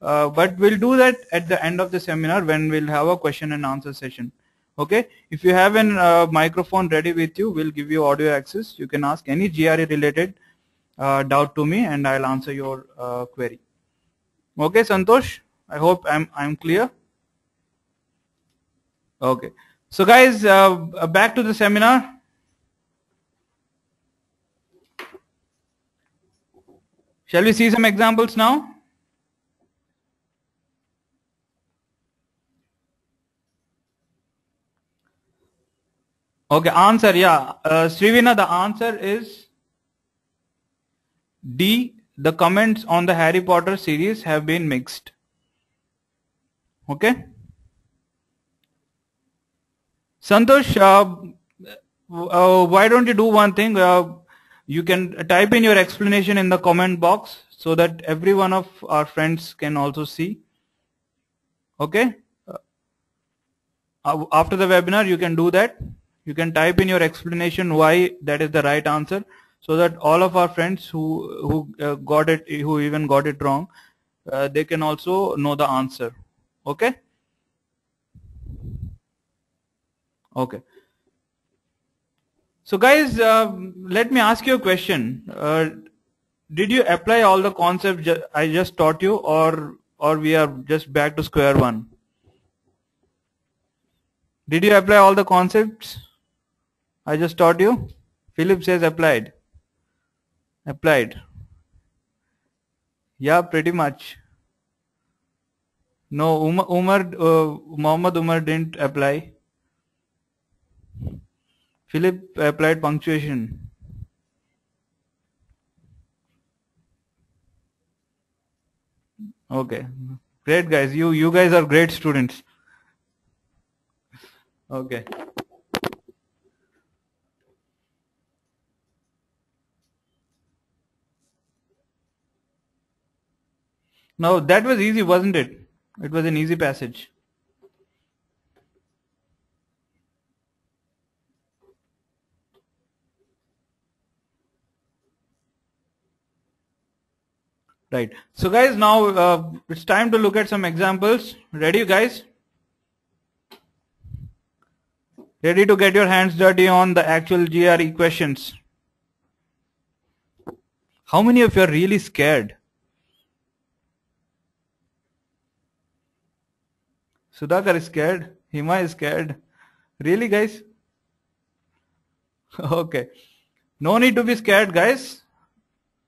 But we'll do that at the end of the seminar when we'll have a question and answer session. Okay. If you have a microphone ready with you, we'll give you audio access. You can ask any GRE related doubt to me, and I'll answer your query. Okay, Santosh. I hope I'm clear. Okay. So guys, back to the seminar. Shall we see some examples now? Okay, answer, yeah. Srivina, the answer is D. The comments on the Harry Potter series have been mixed. Okay. Santosh, why don't you do one thing? You can type in your explanation in the comment box so that every one of our friends can also see. Okay. After the webinar, you can do that. You can type in your explanation why that is the right answer, so that all of our friends who got it, who even got it wrong, they can also know the answer. Okay. Okay. So guys, let me ask you a question. Did you apply all the concepts I just taught you, or we are just back to square one? Did you apply all the concepts I just taught you? Philip says applied. Applied. Yeah, pretty much. No, Muhammad Umar didn't apply. Philip applied punctuation. Okay, great guys. You guys are great students. Okay. Now that was easy, wasn't it? It was an easy passage. Right. So guys, now it's time to look at some examples. Ready, guys? Ready to get your hands dirty on the actual GRE questions? How many of you are really scared? Sudhakar is scared. Hima is scared. Really, guys? Okay. No need to be scared, guys.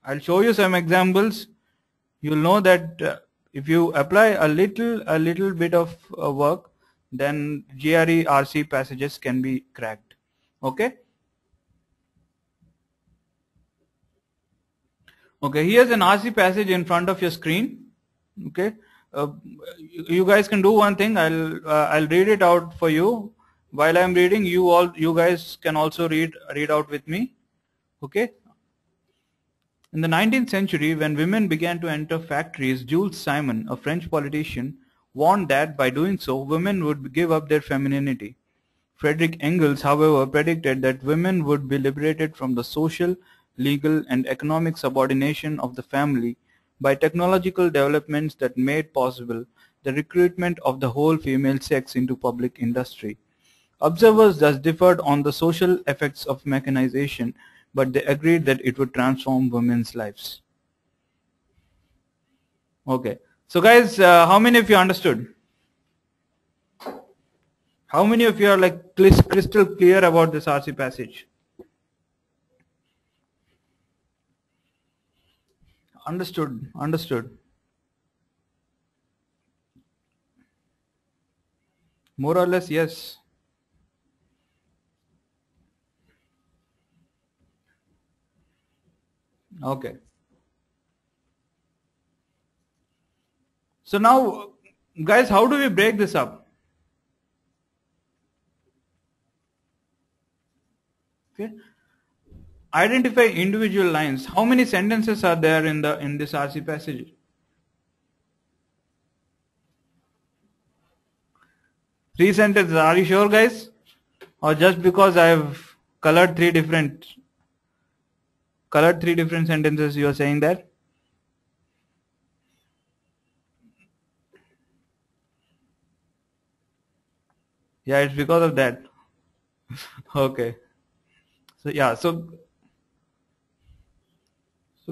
I'll show you some examples. You'll know that if you apply a little bit of work, then GRE RC passages can be cracked. Okay. Okay. Here's an RC passage in front of your screen. Okay. You guys can do one thing. I'll read it out for you. While I'm reading, you guys can also read out with me. Okay. In the 19th century, when women began to enter factories, Jules Simon, a French politician, warned that by doing so, women would give up their femininity. Frederick Engels, however, predicted that women would be liberated from the social, legal, and economic subordination of the family by technological developments that made possible the recruitment of the whole female sex into public industry. Observers thus differed on the social effects of mechanization, but they agreed that it would transform women's lives. Okay. So guys, how many of you understood? How many of you are like crystal clear about this RC passage? Understood. More or less, yes. Okay. So now, guys, how do we break this up? Okay. Identify individual lines. How many sentences are there in this RC passage? 3 sentences. Are you sure, guys? Or just because I have colored three different sentences, you are saying that? Yeah, it's because of that. Okay. So yeah, so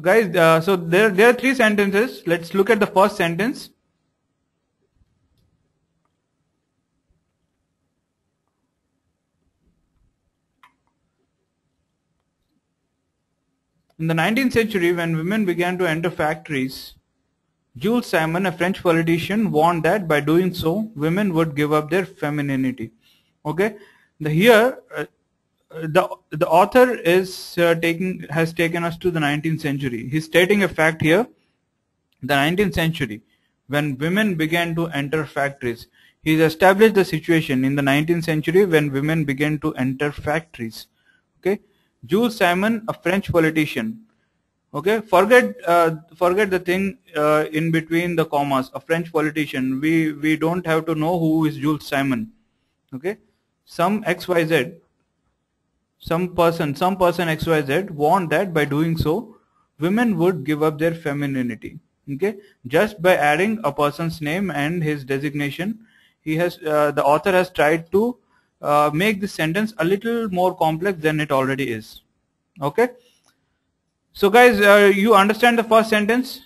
guys, so there are 3 sentences. Let's look at the first sentence. In the 19th century, when women began to enter factories, Jules Simon, a French politician, warned that by doing so, women would give up their femininity. Okay, the author has taken us to the 19th century. He's stating a fact here. The 19th century, when women began to enter factories, he's established the situation in the 19th century when women began to enter factories. Okay, Jules Simon, a French politician. Okay, forget the thing in between the commas. A French politician. We don't have to know who is Jules Simon. Okay, some XYZ, some person XYZ warned that by doing so, women would give up their femininity. Okay, just by adding a person's name and his designation, the author has tried to make this sentence a little more complex than it already is. Okay. So guys, you understand the first sentence?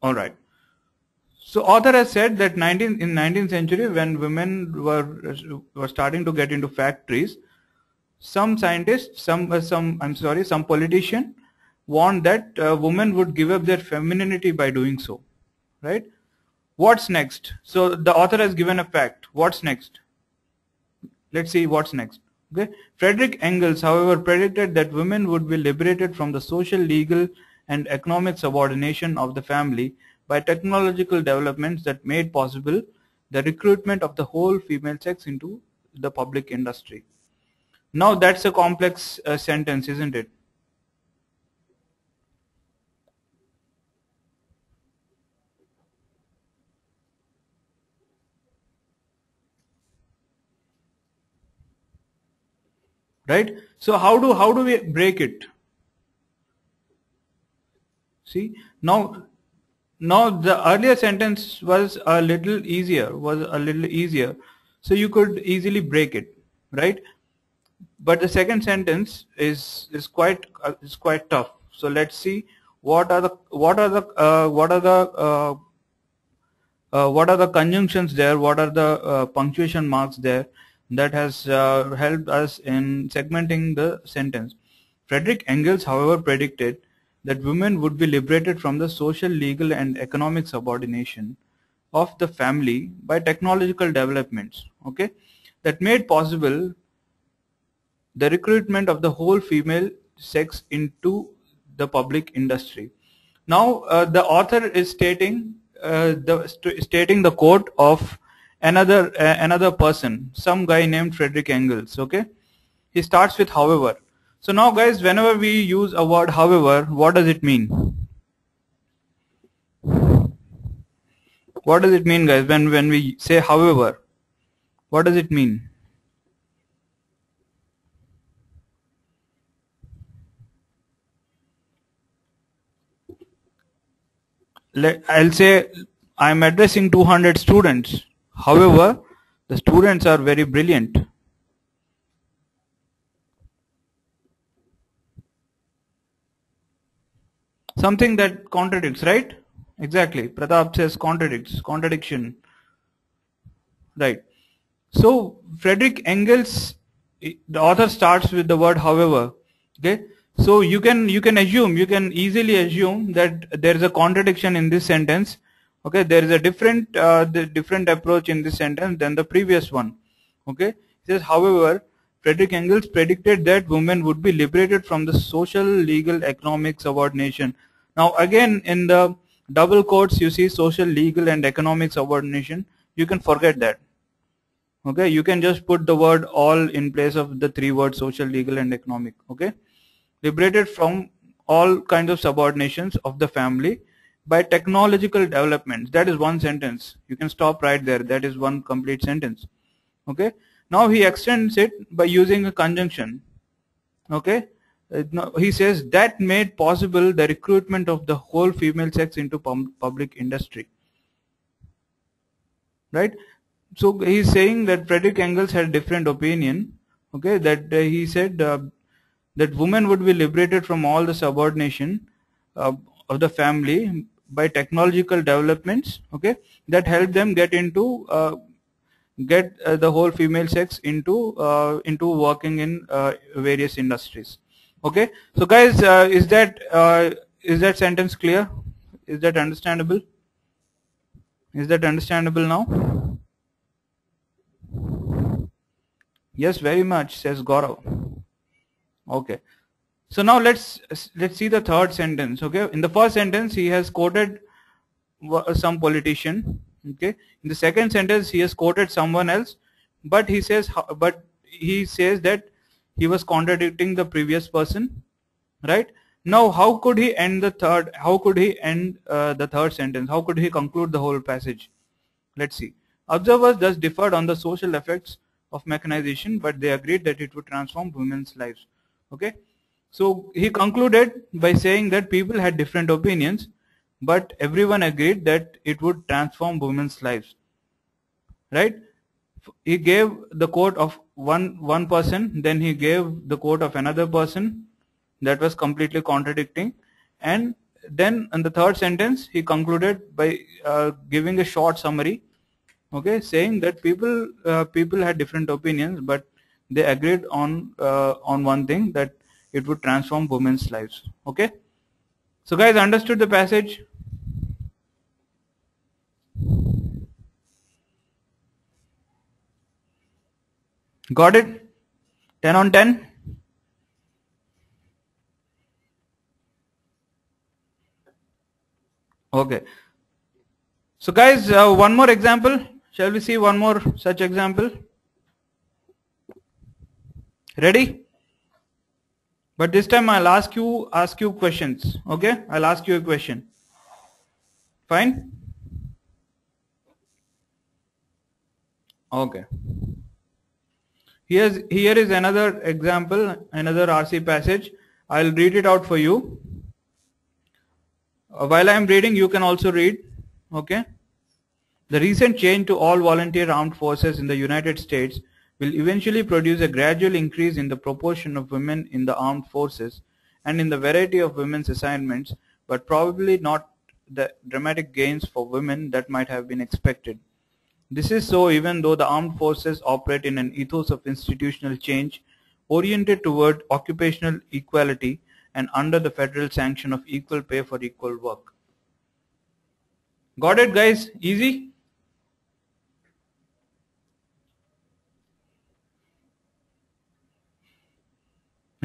All right. So author has said that in 19th century, when women were starting to get into factories, some scientists, some politician warned that women would give up their femininity by doing so. Right? What's next? So the author has given a fact. What's next? Let's see what's next. Okay. Frederick Engels, however, predicted that women would be liberated from the social, legal, and economic subordination of the family by technological developments that made possible the recruitment of the whole female sex into the public industry. Now that's a complex sentence, isn't it? Right? So how do we break it? See, now the earlier sentence was a little easier, so you could easily break it. right? But the second sentence is quite tough. So let's see what are the conjunctions there, what are the punctuation marks there that has helped us in segmenting the sentence. Friedrich Engels, however, predicted that women would be liberated from the social, legal, and economic subordination of the family by technological developments, okay, that made possible the recruitment of the whole female sex into the public industry. Now the author is stating the quote of another person, some guy named Friedrich Engels, okay. He starts with however. So now guys, whenever we use a word however, what does it mean? What does it mean, guys, when we say however? What does it mean? I'll say I'm addressing 200 students. However, the students are very brilliant. Something that contradicts, right? Exactly. Pratap says contradiction. Right. So Friedrich Engels, the author starts with the word however. Okay. So you can easily assume that there is a contradiction in this sentence. Okay, there is a different approach in this sentence than the previous one. Okay, it says however, Friedrich Engels predicted that women would be liberated from the social, legal, economic subordination. Now again, in the double quotes you see social, legal, and economic subordination. You can forget that. Okay, you can just put the word all in place of the three words social, legal, and economic. Okay, liberated from all kinds of subordinations of the family by technological developments. That is one sentence. You can stop right there. That is one complete sentence. Okay, now he extends it by using a conjunction. Okay, he says that made possible the recruitment of the whole female sex into public industry, right? So he's saying that Friedrich Engels had a different opinion. Okay, that he said that women would be liberated from all the subordination of the family by technological developments, okay, that help them get into the whole female sex into working in various industries. Okay, so guys, is that sentence clear? Is that understandable? Is that understandable now? Yes, very much, says Gaurav. Okay, so now let's see the third sentence. Okay, in the first sentence he has quoted some politician. Okay, in the second sentence he has quoted someone else, but he says that he was contradicting the previous person, right? Now how could he end the third sentence? How could he conclude the whole passage? Let's see. Observers thus differed on the social effects of mechanization, but they agreed that it would transform women's lives. Okay, so he concluded by saying that people had different opinions, but everyone agreed that it would transform women's lives, right? He gave the quote of one person, then he gave the quote of another person that was completely contradicting, and then in the third sentence he concluded by giving a short summary. Okay, saying that people had different opinions, but they agreed on one thing, that it would transform women's lives. Okay, so guys, understood the passage? Got it? 10 on 10? Okay, so guys, one more example. Shall we see one more such example? Ready? But this time I'll ask you questions. Okay, I'll ask you a question. Fine? Okay. Here is another example, another RC passage. I'll read it out for you. While I am reading, you can also read. Okay. The recent change to all volunteer armed forces in the United States will eventually produce a gradual increase in the proportion of women in the armed forces and in the variety of women's assignments, but probably not the dramatic gains for women that might have been expected. This is so even though the armed forces operate in an ethos of institutional change oriented toward occupational equality and under the federal sanction of equal pay for equal work. Got it, guys? Easy?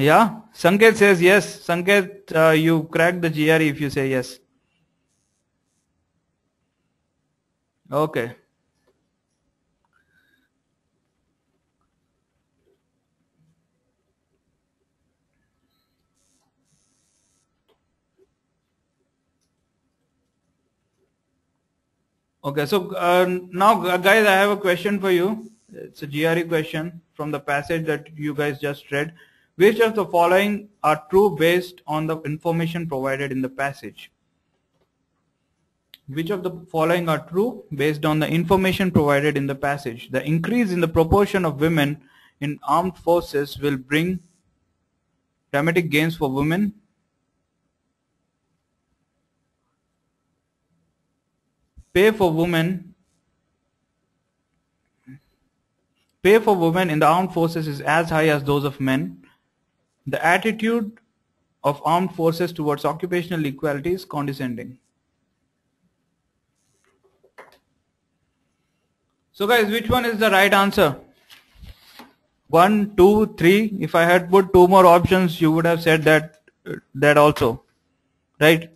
Yeah? Sanket says yes. Sanket, you cracked the GRE if you say yes. Okay. Okay, so now guys, I have a question for you. It's a GRE question from the passage that you guys just read. Which of the following are true based on the information provided in the passage? Which of the following are true based on the information provided in the passage? The increase in the proportion of women in armed forces will bring dramatic gains for women. Pay for women in the armed forces is as high as those of men. The attitude of armed forces towards occupational equality is condescending. So guys, which one is the right answer? 1, 2, 3. If I had put 2 more options, you would have said that also, right?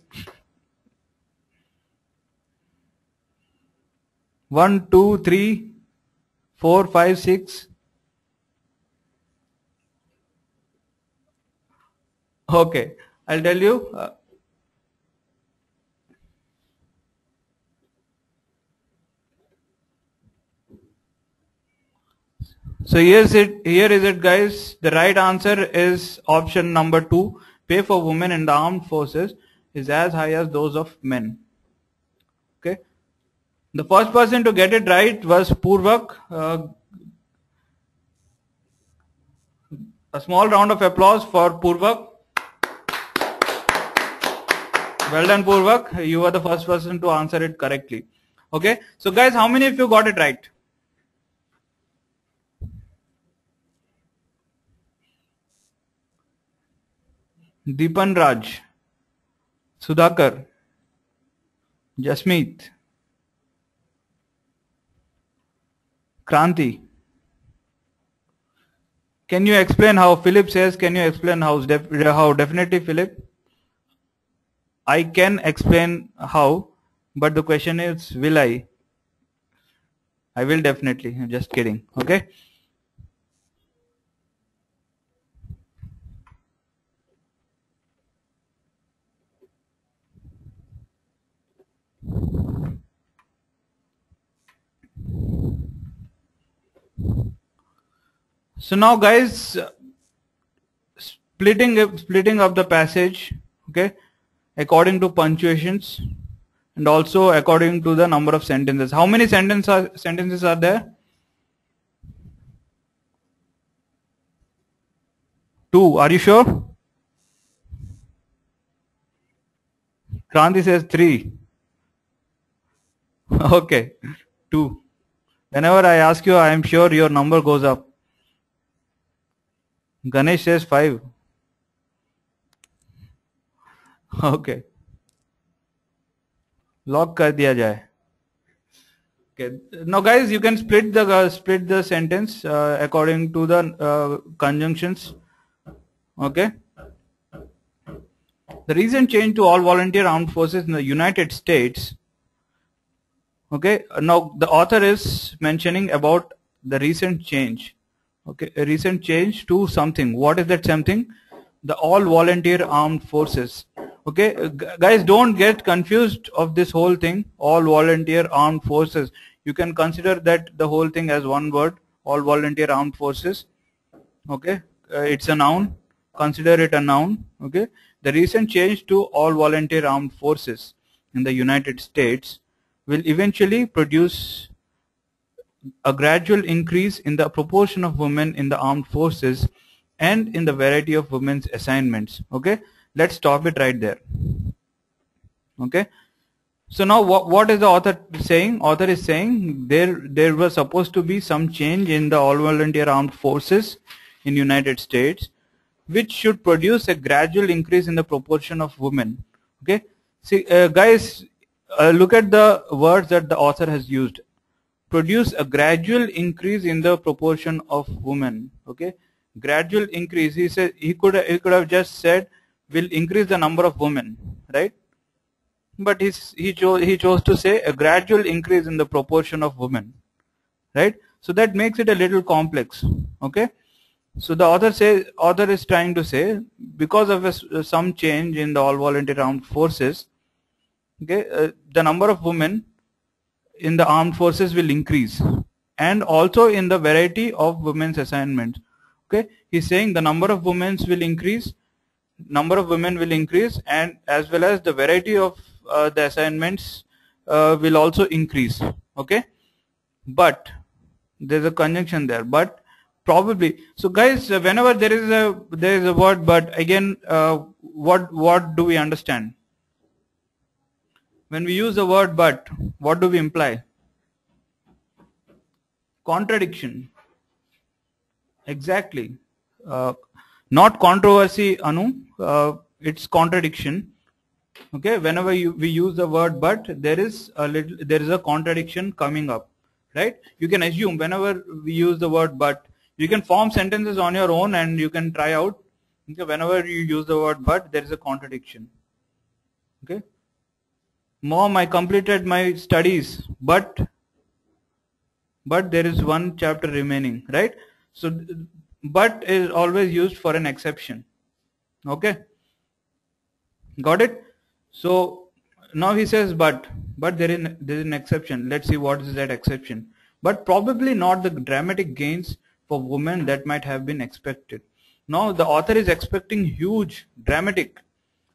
1, 2, 3, 4, 5, 6. Okay, I'll tell you. So here is it guys. The right answer is option number 2. Pay for women in the armed forces is as high as those of men. Okay. The first person to get it right was Purvak. A small round of applause for Purvak. Well done, Purvak. You are the first person to answer it correctly. Okay. So guys, how many of you got it right? Deepan Raj, Sudhakar, Jasmeet, Kranti. Can you explain how Philip says? Can you explain how definitely Philip? I can explain how, but the question is, will I? I will definitely. I'm just kidding. Okay. So now guys, splitting up the passage, okay, according to punctuations and also according to the number of sentences. How many sentences are there? 2. Are you sure? Kranti says 3. Okay, 2. Whenever I ask you, I am sure your number goes up. Ganesh says 5. Okay. Lock कर दिया जाए. Okay. Now guys, you can split the sentence according to the conjunctions. Okay. The recent change to all volunteer armed forces in the United States. Okay. Now the author is mentioning about the recent change. Okay, a recent change to something. What is that something? The all volunteer armed forces. Okay, guys, don't get confused of this whole thing. All volunteer armed forces. You can consider that the whole thing as one word. All volunteer armed forces. Okay, it's a noun. Consider it a noun. Okay, the recent change to all volunteer armed forces in the United States will eventually produce a gradual increase in the proportion of women in the armed forces and in the variety of women's assignments. Okay, let's stop it right there. Okay, so now what is the author saying? Author is saying there was supposed to be some change in the all volunteer armed forces in United States, which should produce a gradual increase in the proportion of women. Okay, see guys, look at the words that the author has used. Produce a gradual increase in the proportion of women. Okay, gradual increase. He said he could have just said will increase the number of women, right? But he chose to say a gradual increase in the proportion of women, right? So that makes it a little complex. Okay, so the author is trying to say because of some change in the all volunteer armed forces, okay, the number of women in the armed forces will increase, and also in the variety of women's assignments. Okay, he's saying the number of women will increase, and as well as the variety of the assignments will also increase. Okay, but there's a conjunction there, but probably. So guys, whenever there is a word but, again, what do we understand when we use the word but? What do we imply? Contradiction. Exactly. Not controversy, Anu. It's contradiction. Okay, whenever we use the word but, there is a contradiction coming up, right? You can assume whenever we use the word but, you can form sentences on your own and you can try out. Okay, whenever you use the word but, there is a contradiction. Okay, Mom, I completed my studies, but there is one chapter remaining, right? So but is always used for an exception. Okay, got it? So now he says but there is an exception. Let's see what is that exception. But probably not the dramatic gains for women that might have been expected. Now the author is expecting huge, dramatic.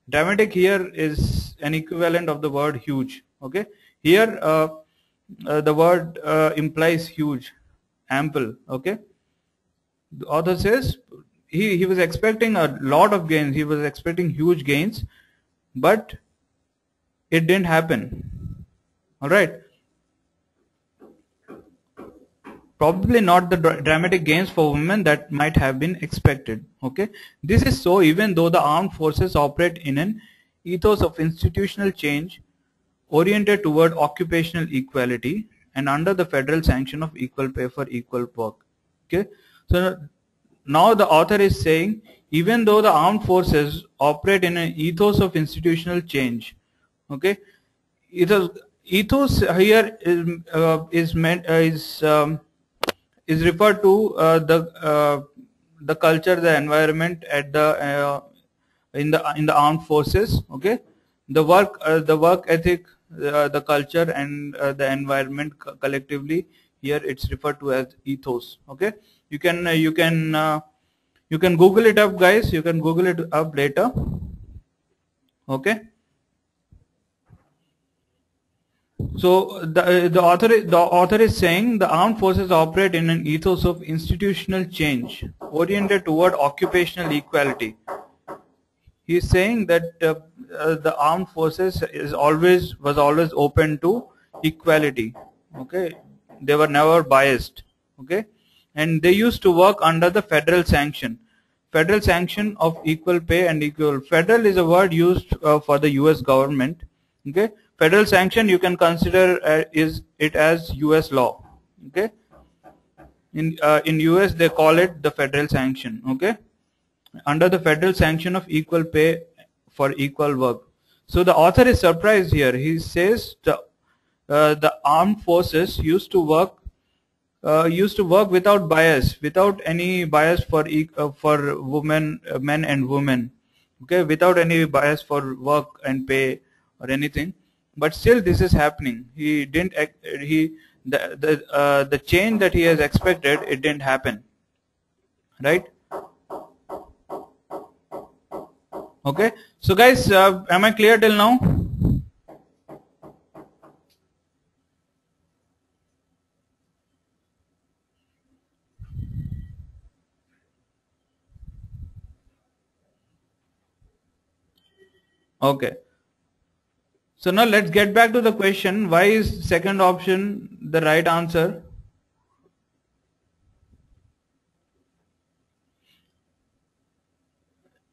Dramatic here is an equivalent of the word huge. Okay, here the word implies huge, ample. Okay, the author says he was expecting a lot of gains. He was expecting huge gains, but it didn't happen. All right, probably not the dramatic gains for women that might have been expected. Okay, this is so even though the armed forces operate in an ethos of institutional change oriented toward occupational equality and under the federal sanction of equal pay for equal work. Okay, so now the author is saying even though the armed forces operate in an ethos of institutional change, okay, ethos here is referred to the culture, the environment at the in the armed forces. Okay, the work ethic, the culture, and the environment collectively. Here it's referred to as ethos. Okay, you can Google it up, guys. You can Google it up later. Okay. So the author is saying the armed forces operate in an ethos of institutional change oriented toward occupational equality. He is saying that the armed forces was always open to equality. Okay, they were never biased. Okay, and they used to work under the federal sanction of equal pay and equal. Federal is a word used for the U.S. government. Okay, federal sanction you can consider it as U.S. law. Okay, in U.S. they call it the federal sanction. Okay, under the federal sanction of equal pay for equal work. So the author is surprised here. He says the armed forces used to work without bias, without any bias for women, men and women. Okay, without any bias for work and pay or anything. But still this is happening. He didn't. The change that he has expected, it didn't happen. Right? Okay. So guys, am I clear till now? Okay. So now let's get back to the question. Why is second option the right answer?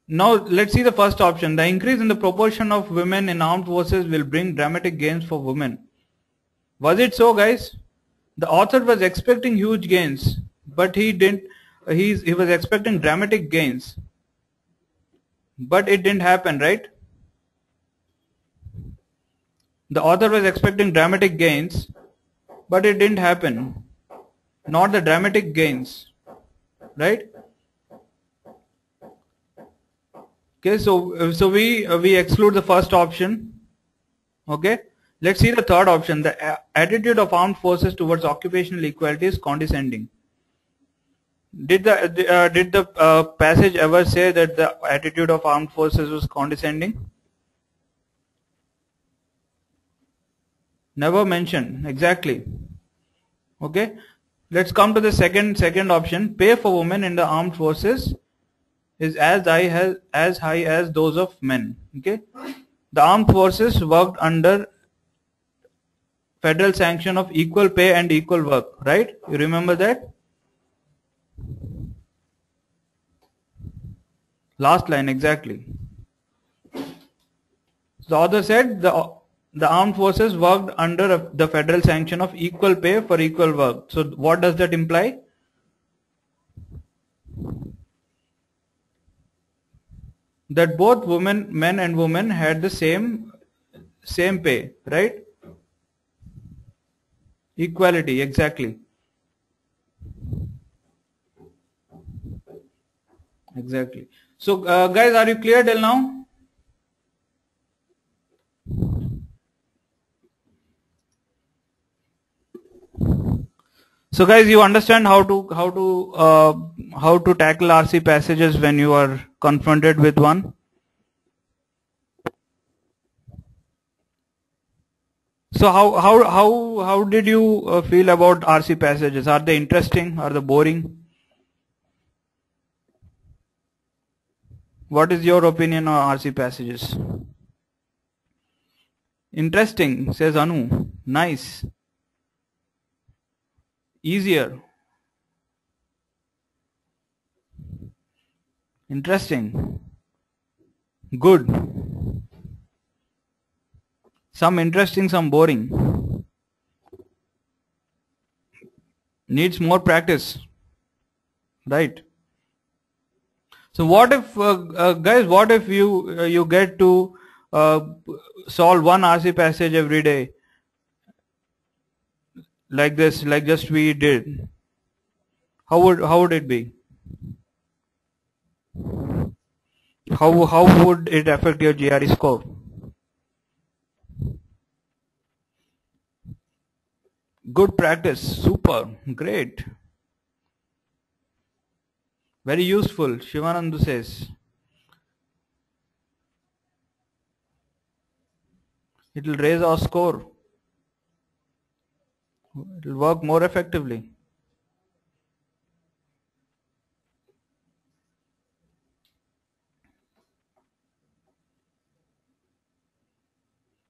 Now let's see the first option. The increase in the proportion of women in armed forces will bring dramatic gains for women. Was it so, guys? The author was expecting huge gains, but he didn't. He was expecting dramatic gains, but it didn't happen, right? The author was expecting dramatic gains, but it didn't happen. Not the dramatic gains, right? Okay, so we exclude the first option. Okay, let's see the third option. The attitude of armed forces towards occupational equality is condescending. Did the passage ever say that the attitude of armed forces was condescending? Never mentioned. Exactly. Okay. Let's come to the second option. Pay for women in the armed forces is as high as those of men. Okay. The armed forces worked under federal sanction of equal pay and equal work. Right? You remember that? Last line exactly. The author said the armed forces worked under the federal sanction of equal pay for equal work. So what does that imply? That both men and women had the same pay, right? Equality, exactly. Exactly. So guys, are you clear till now? So guys, you understand how to tackle RC passages when you are confronted with one? So how did you feel about RC passages? Are they interesting? Are they boring? What is your opinion on RC passages? Interesting, says Anu. Nice. Easier. Interesting. Good. Some interesting, some boring. Needs more practice. Right. So what if, guys, what if you get to solve one RC passage every day? Like this, like just we did. How would it be? How would it affect your GRE score? Good practice. Super. Great. Very useful. Shivanandu says. It will raise our score. It will work more effectively.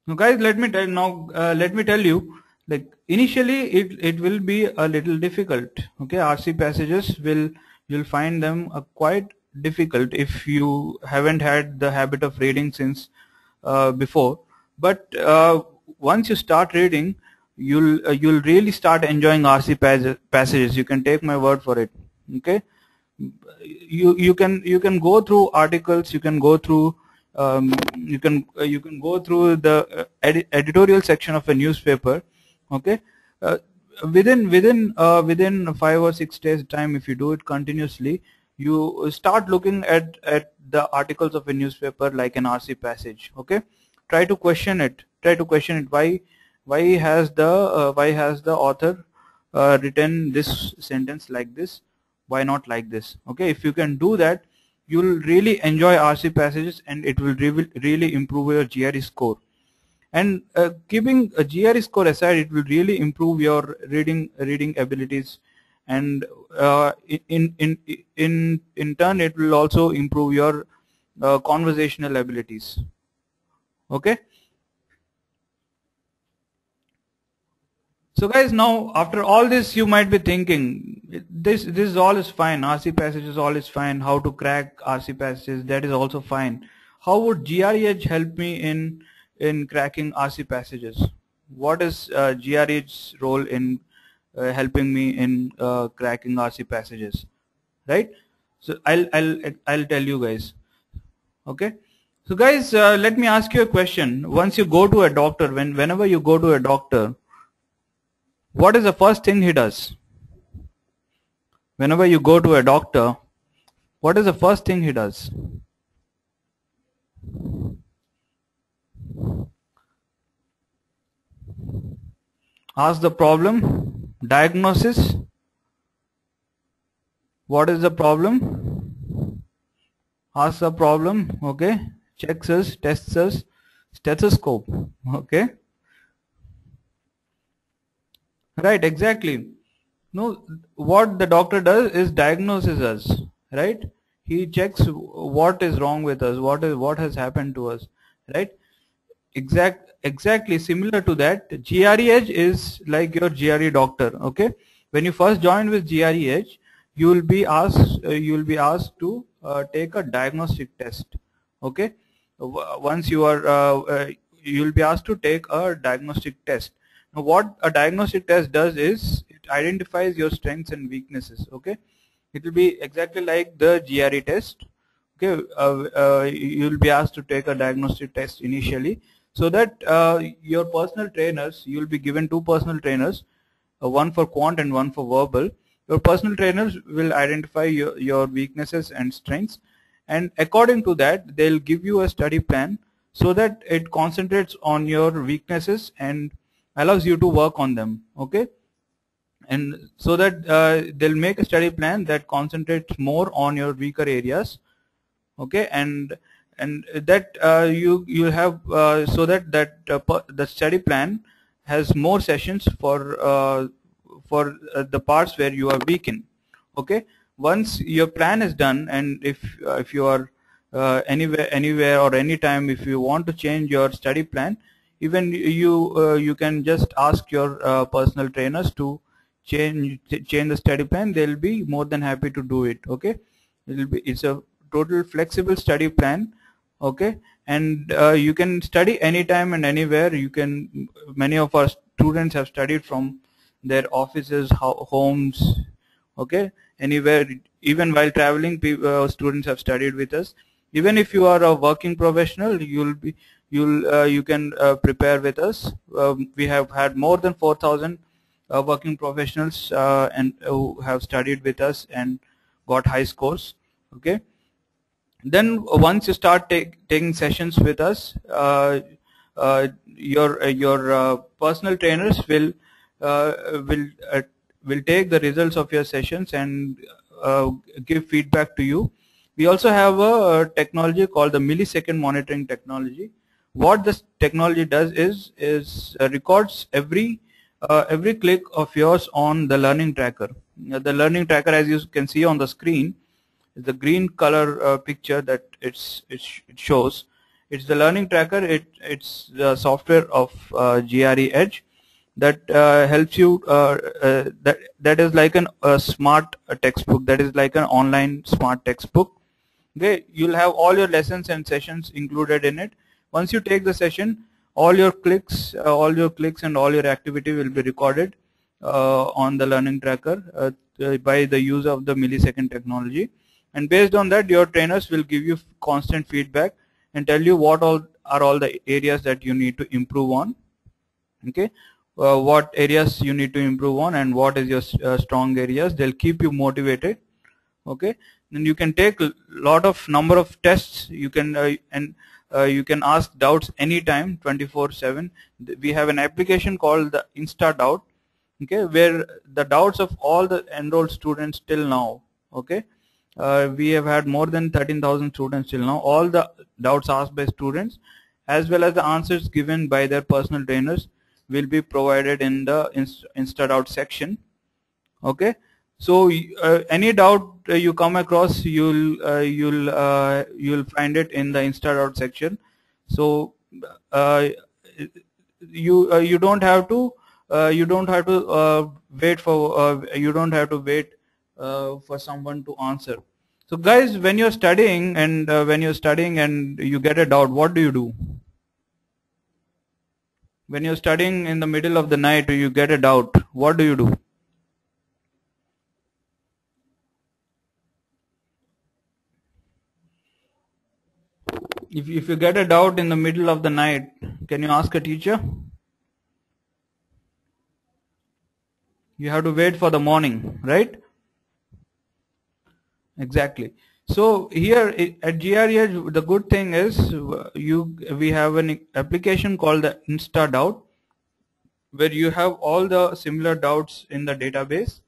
Now guys, let me tell you, like initially it will be a little difficult. Okay, RC passages you'll find them quite difficult if you haven't had the habit of reading since before. But once you start reading, you'll really start enjoying RC passages. You can take my word for it. Okay, you can go through articles, you can go through you can go through the editorial section of a newspaper. Okay, within 5 or 6 days time, if you do it continuously, you start looking at the articles of a newspaper like an RC passage. Okay, try to question it. Why has the author written this sentence like this? Why not like this? Okay, if you can do that, you'll really enjoy RC passages and it will really improve your GRE score. And keeping a GRE score aside, it will really improve your reading abilities, and in turn it will also improve your conversational abilities. Okay. So guys, now after all this, you might be thinking, this all is fine. RC passages all is fine. How to crack RC passages, that is also fine. How would GRE Edge help me in cracking RC passages? What is GRE Edge's role in helping me in cracking RC passages? Right? So I'll tell you guys. Okay. So guys, let me ask you a question. Once you go to a doctor, whenever you go to a doctor, what is the first thing he does? Whenever you go to a doctor, what is the first thing he does? Ask the problem, diagnosis. What is the problem? Ask the problem, okay. Checks us, tests us, stethoscope, okay. Right, exactly. No, what the doctor does is diagnoses us, right? He checks what is wrong with us, what has happened to us, right? Exactly similar to that. GRE Edge is like your GRE doctor. Okay, when you first join with GRE Edge, you will be asked to take a diagnostic test. Okay, once you are you will be asked to take a diagnostic test. Now, what a diagnostic test does is it identifies your strengths and weaknesses. Okay, it will be exactly like the GRE test. Okay, you will be asked to take a diagnostic test initially, so that your personal trainers, you will be given two personal trainers, one for quant and one for verbal. Your personal trainers will identify your weaknesses and strengths, and according to that they'll give you a study plan so that it concentrates on your weaknesses and allows you to work on them. Okay, and so that they'll make a study plan that concentrates more on your weaker areas. Okay, and that you have so that the study plan has more sessions for the parts where you are weak in. Okay, once your plan is done, and if you are anywhere or anytime, if you want to change your study plan, even you can just ask your personal trainers to change the study plan. They'll be more than happy to do it. Okay, it's a total flexible study plan. Okay, and you can study anytime and anywhere. Many of our students have studied from their offices, homes. Okay, anywhere, even while traveling, students have studied with us. Even if you are a working professional, you can prepare with us. We have had more than 4,000 working professionals and who have studied with us and got high scores. Okay, then once you start taking sessions with us, your personal trainers will take the results of your sessions and give feedback to you. We also have a technology called the millisecond monitoring technology. What this technology does is records every click of yours on the learning tracker. The learning tracker, as you can see on the screen, the green color picture that it shows. It's the learning tracker. It's the software of GRE Edge that helps you. That is like a smart textbook. That is like an online smart textbook. Okay, you'll have all your lessons and sessions included in it. Once you take the session, all your clicks and all your activity will be recorded on the learning tracker by the use of the millisecond technology. And based on that, your trainers will give you constant feedback and tell you what all the areas that you need to improve on. Okay, what areas you need to improve on and what is your strong areas. They'll keep you motivated. Okay, then you can take a lot of number of tests. You can you can ask doubts anytime, 24/7. We have an application called the InstaDoubt. Okay, where the doubts of all the enrolled students till now. Okay. We have had more than 13,000 students till now. All the doubts asked by students as well as the answers given by their personal trainers will be provided in the InstaDoubt section. Okay, so any doubt you come across, you'll find it in the InstaDoubt section. So uh, you don't have to wait for for someone to answer. So guys, when you're studying and you get a doubt, what do you do? When you're studying in the middle of the night, you get a doubt, what do you do? If you get a doubt in the middle of the night, can you ask a teacher? You have to wait for the morning, right? Exactly. So here at GRE, the good thing is we have an application called the InstaDoubt, where you have all the similar doubts in the database.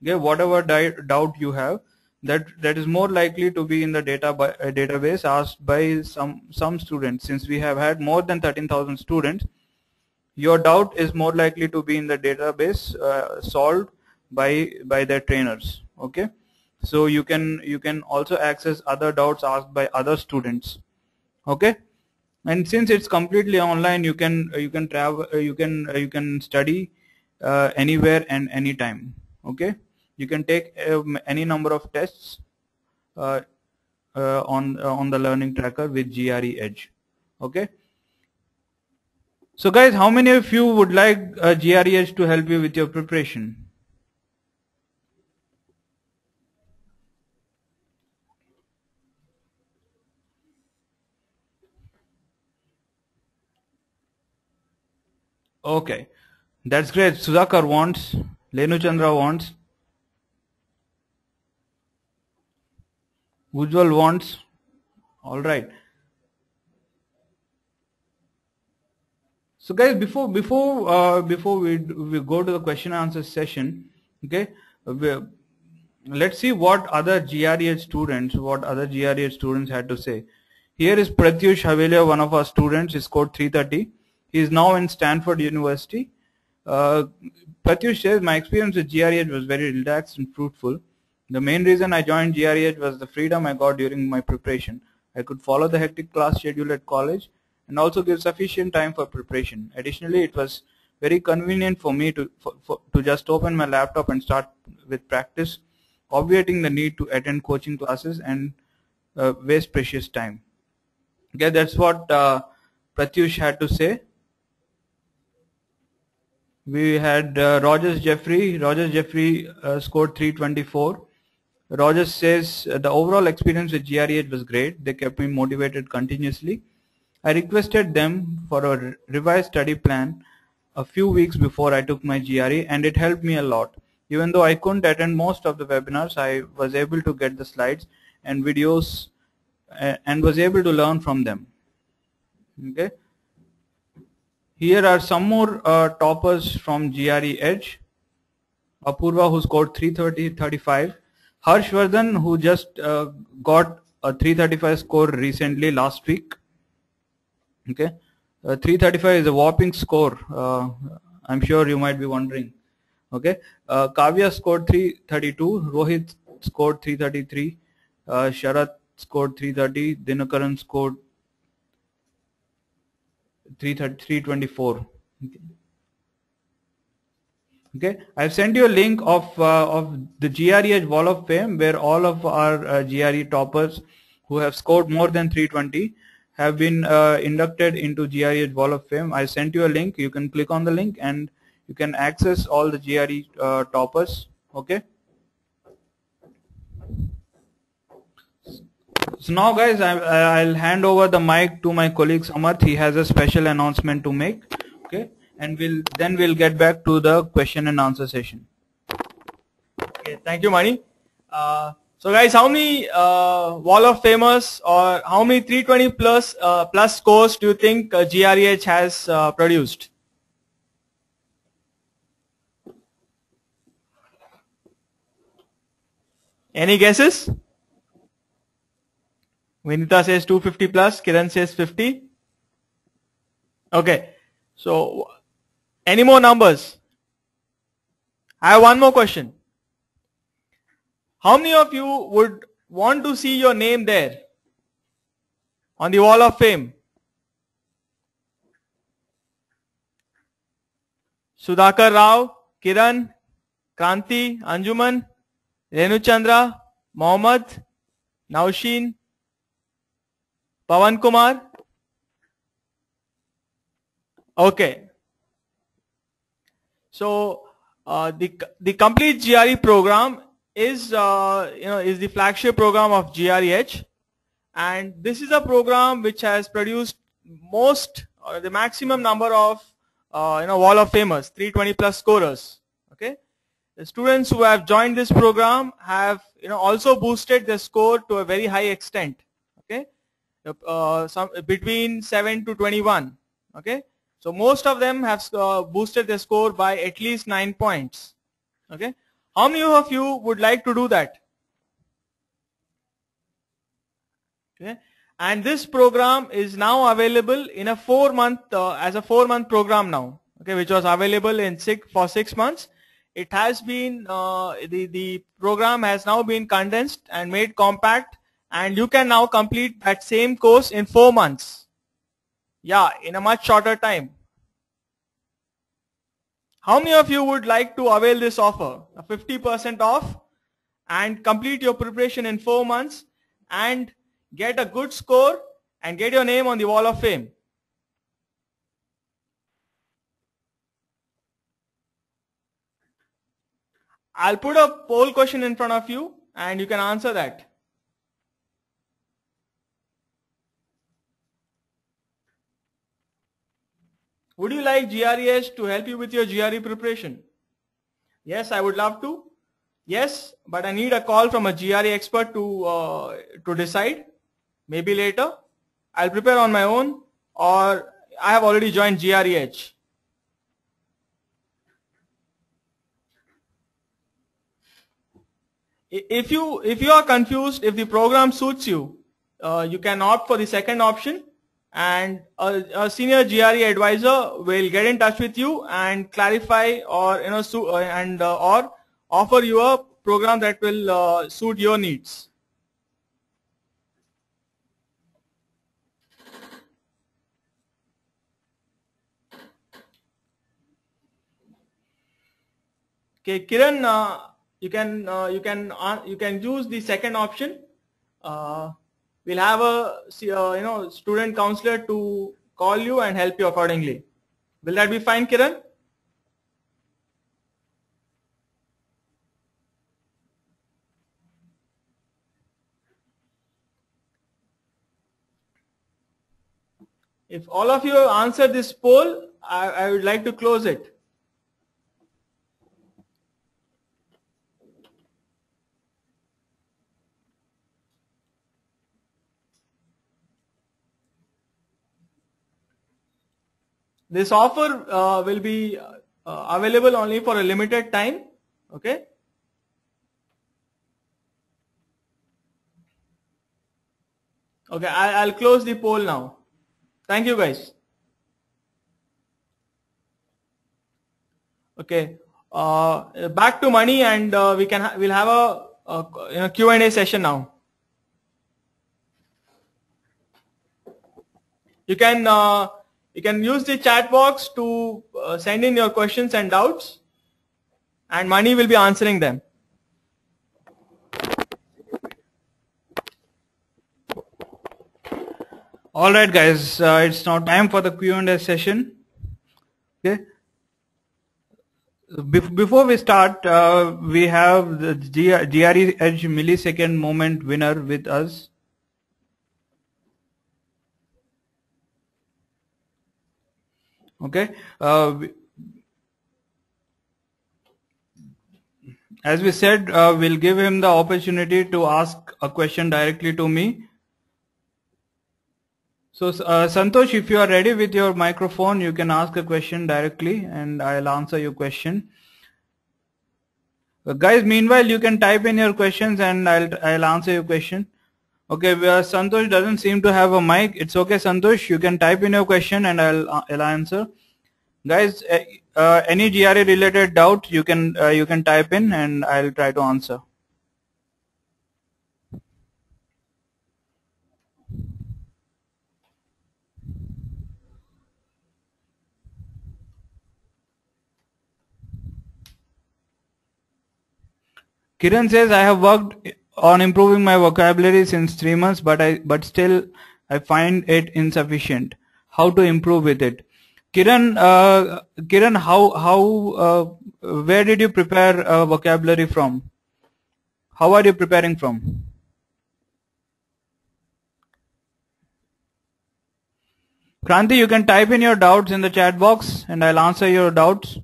Okay, whatever doubt you have, that is more likely to be in the database asked by some students. Since we have had more than 13,000 students, your doubt is more likely to be in the database solved by their trainers. Okay, so you can also access other doubts asked by other students. Okay, and since it's completely online, you can travel, you can study anywhere and anytime. Okay, you can take any number of tests on the learning tracker with GRE Edge. Okay, so guys, how many of you would like GRE Edge to help you with your preparation? Okay, that's great. Sudhakar wants, Lenu Chandra wants, Ujjwal wants. All right. So guys, before we go to the question and answer session, okay, let's see what other GRE students had to say. Here is Pratyush Havelia, one of our students. He scored 330. He is now in Stanford University. Pratyush says, my experience with GRE was very relaxed and fruitful. The main reason I joined GRE was the freedom I got during my preparation. I could follow the hectic class schedule at college and also give sufficient time for preparation. Additionally, it was very convenient for me to just open my laptop and start with practice, obviating the need to attend coaching classes and waste precious time. Okay, that's what Pratyush had to say. We had Rogers Jeffrey. Rogers Jeffrey scored 324. Rogers says the overall experience with GRE was great. They kept me motivated continuously. I requested them for a revised study plan a few weeks before I took my GRE, and it helped me a lot. Even though I couldn't attend most of the webinars, I was able to get the slides and videos and was able to learn from them. Okay. Here are some more toppers from GRE Edge. Apurva, who scored 335. Harshvardhan, who just got a 335 score recently last week. Okay, 335 is a whopping score. I'm sure you might be wondering. Okay, Kavya scored 332. Rohit scored 333. Sharat scored 330. Dinakaran scored 324. Okay, I've sent you a link of the GRE Edge Wall of Fame, where all of our GRE toppers who have scored more than 320 have been inducted into GRE Edge Wall of Fame. I sent you a link. You can click on the link and you can access all the GRE toppers. Okay. So now, guys, I'll hand over the mic to my colleague Samarth. He has a special announcement to make. Okay. And we'll get back to the question and answer session. Okay, thank you, Mani. So guys, how many Wall of Famers or how many 320 plus scores do you think GRE Edge has produced? Any guesses? Vinita says 250 plus. Kiran says 50. Okay. So, any more numbers? I have one more question. How many of you would want to see your name there on the Wall of Fame? Sudhakar Rao, Kiran, Kranti, Anjuman, Renu Chandra, Mohammed, Naushin, Pawan Kumar. Okay. So the complete GRE program is is the flagship program of GREH, and this is a program which has produced most or the maximum number of Wall of Famers, 320 plus scorers. Okay, the students who have joined this program have also boosted their score to a very high extent. Okay, some between 7 to 21. Okay, so most of them have boosted their score by at least 9 points. Okay, how many of you would like to do that? Okay, and this program is now available in a 4-month as a 4-month program now. Okay, which was available in for 6 months. It has been the program has now been condensed and made compact, and you can now complete that same course in 4 months. Yeah, in a much shorter time. How many of you would like to avail this offer? A 50% off and complete your preparation in 4 months and get a good score and get your name on the Wall of Fame. I'll put a poll question in front of you and you can answer that. Would you like GREH to help you with your GRE preparation? Yes, I would love to. Yes, but I need a call from a GRE expert to decide. Maybe later. I'll prepare on my own, or I have already joined GREH. If you are confused, if the program suits you, you can opt for the second option, and a senior GRE advisor will get in touch with you and clarify or or offer you a program that will suit your needs. Okay, Kiran, you can use the second option. We'll have a student counselor to call you and help you accordingly. Will that be fine, Kiran? If all of you answer this poll, I would like to close it. This offer will be available only for a limited time. Okay. Okay, I'll close the poll now. Thank you, guys. Okay. Back to money, and we'll have a Q&A session now. You can use the chat box to send in your questions and doubts, and Mani will be answering them. All right, guys, it's now time for the Q&A session. Okay. Before we start, we have the GREH millisecond moment winner with us. Okay. As we said, we'll give him the opportunity to ask a question directly to me. So, Santosh, if you are ready with your microphone, you can ask a question directly and I'll answer your question. Guys, meanwhile, you can type in your questions and I'll answer your question. Okay, Santosh doesn't seem to have a mic. It's okay, Santosh. You can type in your question and I'll answer. Guys, any GRE related doubt, you can type in and I'll try to answer. Kiran says, I have worked on improving my vocabulary since 3 months, but still I find it insufficient. How to improve with it? Kiran, where did you prepare vocabulary from? How are you preparing from? Kranti, you can type in your doubts in the chat box and I'll answer your doubts.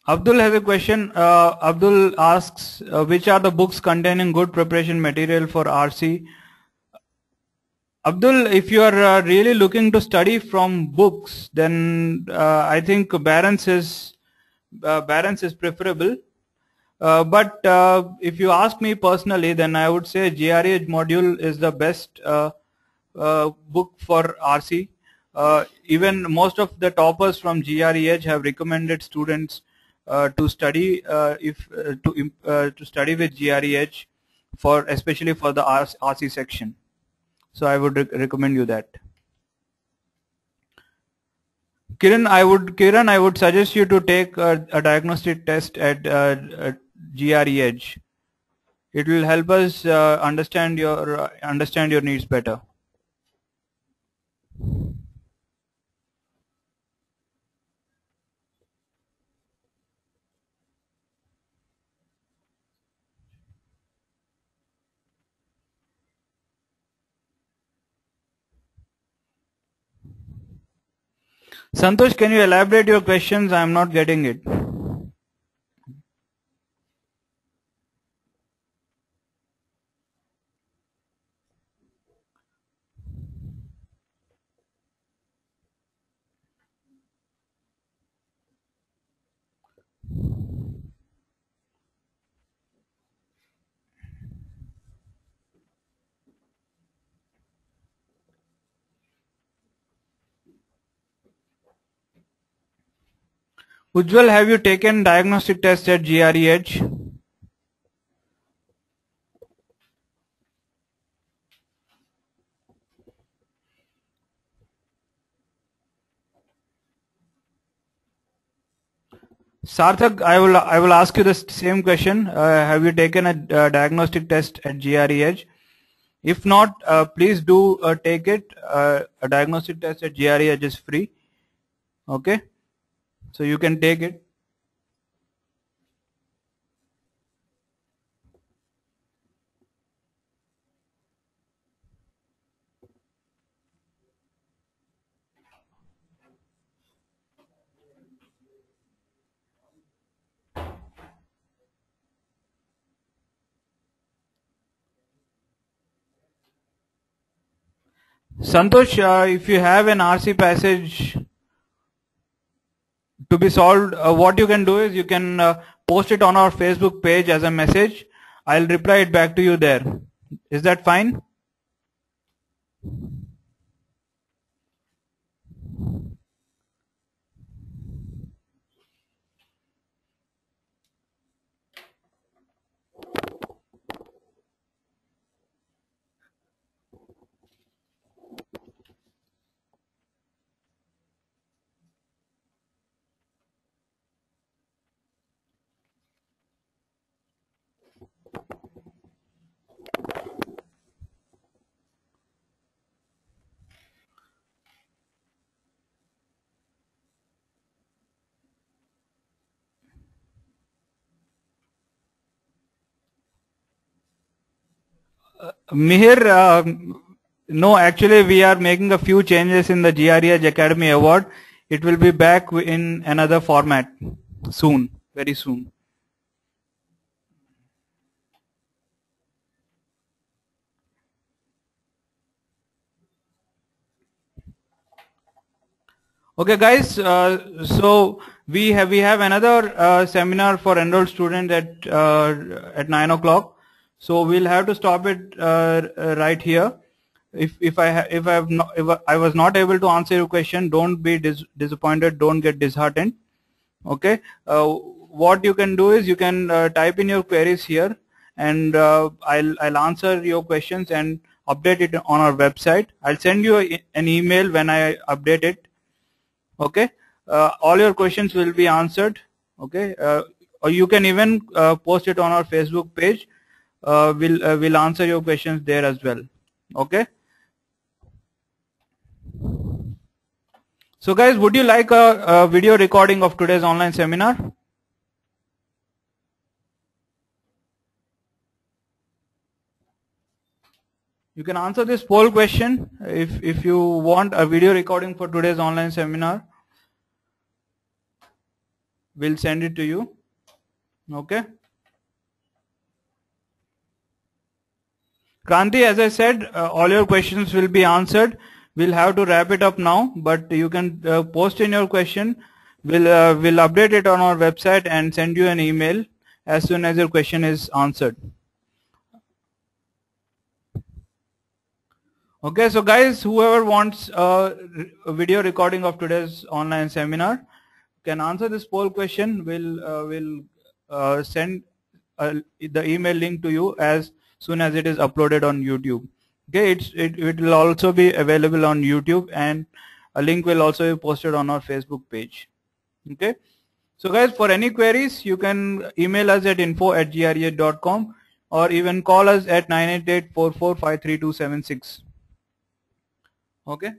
Abdul has a question. Abdul asks, which are the books containing good preparation material for RC? Abdul, if you are really looking to study from books, then I think Barron's is preferable. But if you ask me personally, then I would say GREH module is the best book for RC. Even most of the toppers from GREH have recommended students to study to study with GREH especially for the RC section. So I would recommend you that. Kiran, I would suggest you to take a diagnostic test at GREH. It will help us understand your needs better. Santosh, can you elaborate your questions? I am not getting it. Ujjwal, have you taken diagnostic test at GREH? Sarthak, I will ask you the same question. Have you taken a diagnostic test at GREH? If not, please do take it. A diagnostic test at GREH is free. Okay, so you can take it. Santosh, if you have an RC passage to be solved, what you can do is you can post it on our Facebook page as a message. I'll reply it back to you there. Is that fine? Mihir, no, actually we are making a few changes in the GREH Academy Award. It will be back in another format soon, very soon. Okay, guys. So we have another seminar for enrolled students at 9 o'clock. So we'll have to stop it right here. If I was not able to answer your question, don't be disappointed. Don't get disheartened. Okay. What you can do is you can type in your queries here, and I'll answer your questions and update it on our website. I'll send you an email when I update it. Okay, all your questions will be answered. Okay, or you can even post it on our Facebook page. We'll answer your questions there as well. Okay. So guys, would you like a video recording of today's online seminar? You can answer this poll question if you want a video recording for today's online seminar. We'll send it to you. Okay. Kranti, as I said, all your questions will be answered. We'll have to wrap it up now, but you can post in your question. We'll update it on our website and send you an email as soon as your question is answered. Okay, so guys, whoever wants a video recording of today's online seminar can answer this poll question. We'll send the email link to you as soon as it is uploaded on YouTube. Okay, it will also be available on YouTube, and a link will also be posted on our Facebook page. Okay, so guys, for any queries, you can email us at info@gret.com or even call us at 988-4453-276. Okay.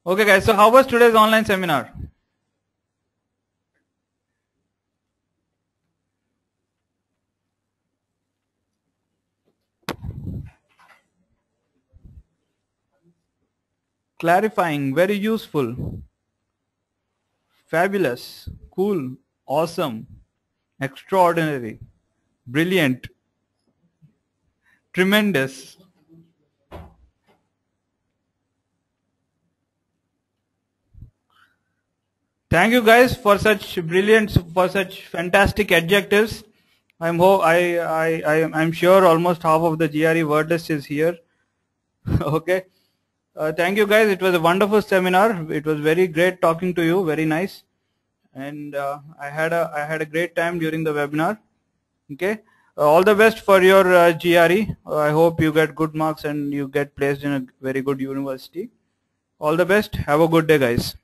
Okay guys, so how was today's online seminar? Clarifying, very useful, fabulous, cool, awesome, extraordinary, brilliant, tremendous. Thank you guys for such brilliant, for such fantastic adjectives. I'm sure almost half of the GRE word list is here. Okay. Thank you guys. It was a wonderful seminar. It was very great talking to you. Very nice. And I had a great time during the webinar. Okay. All the best for your GRE. I hope you get good marks and you get placed in a very good university. All the best. Have a good day, guys.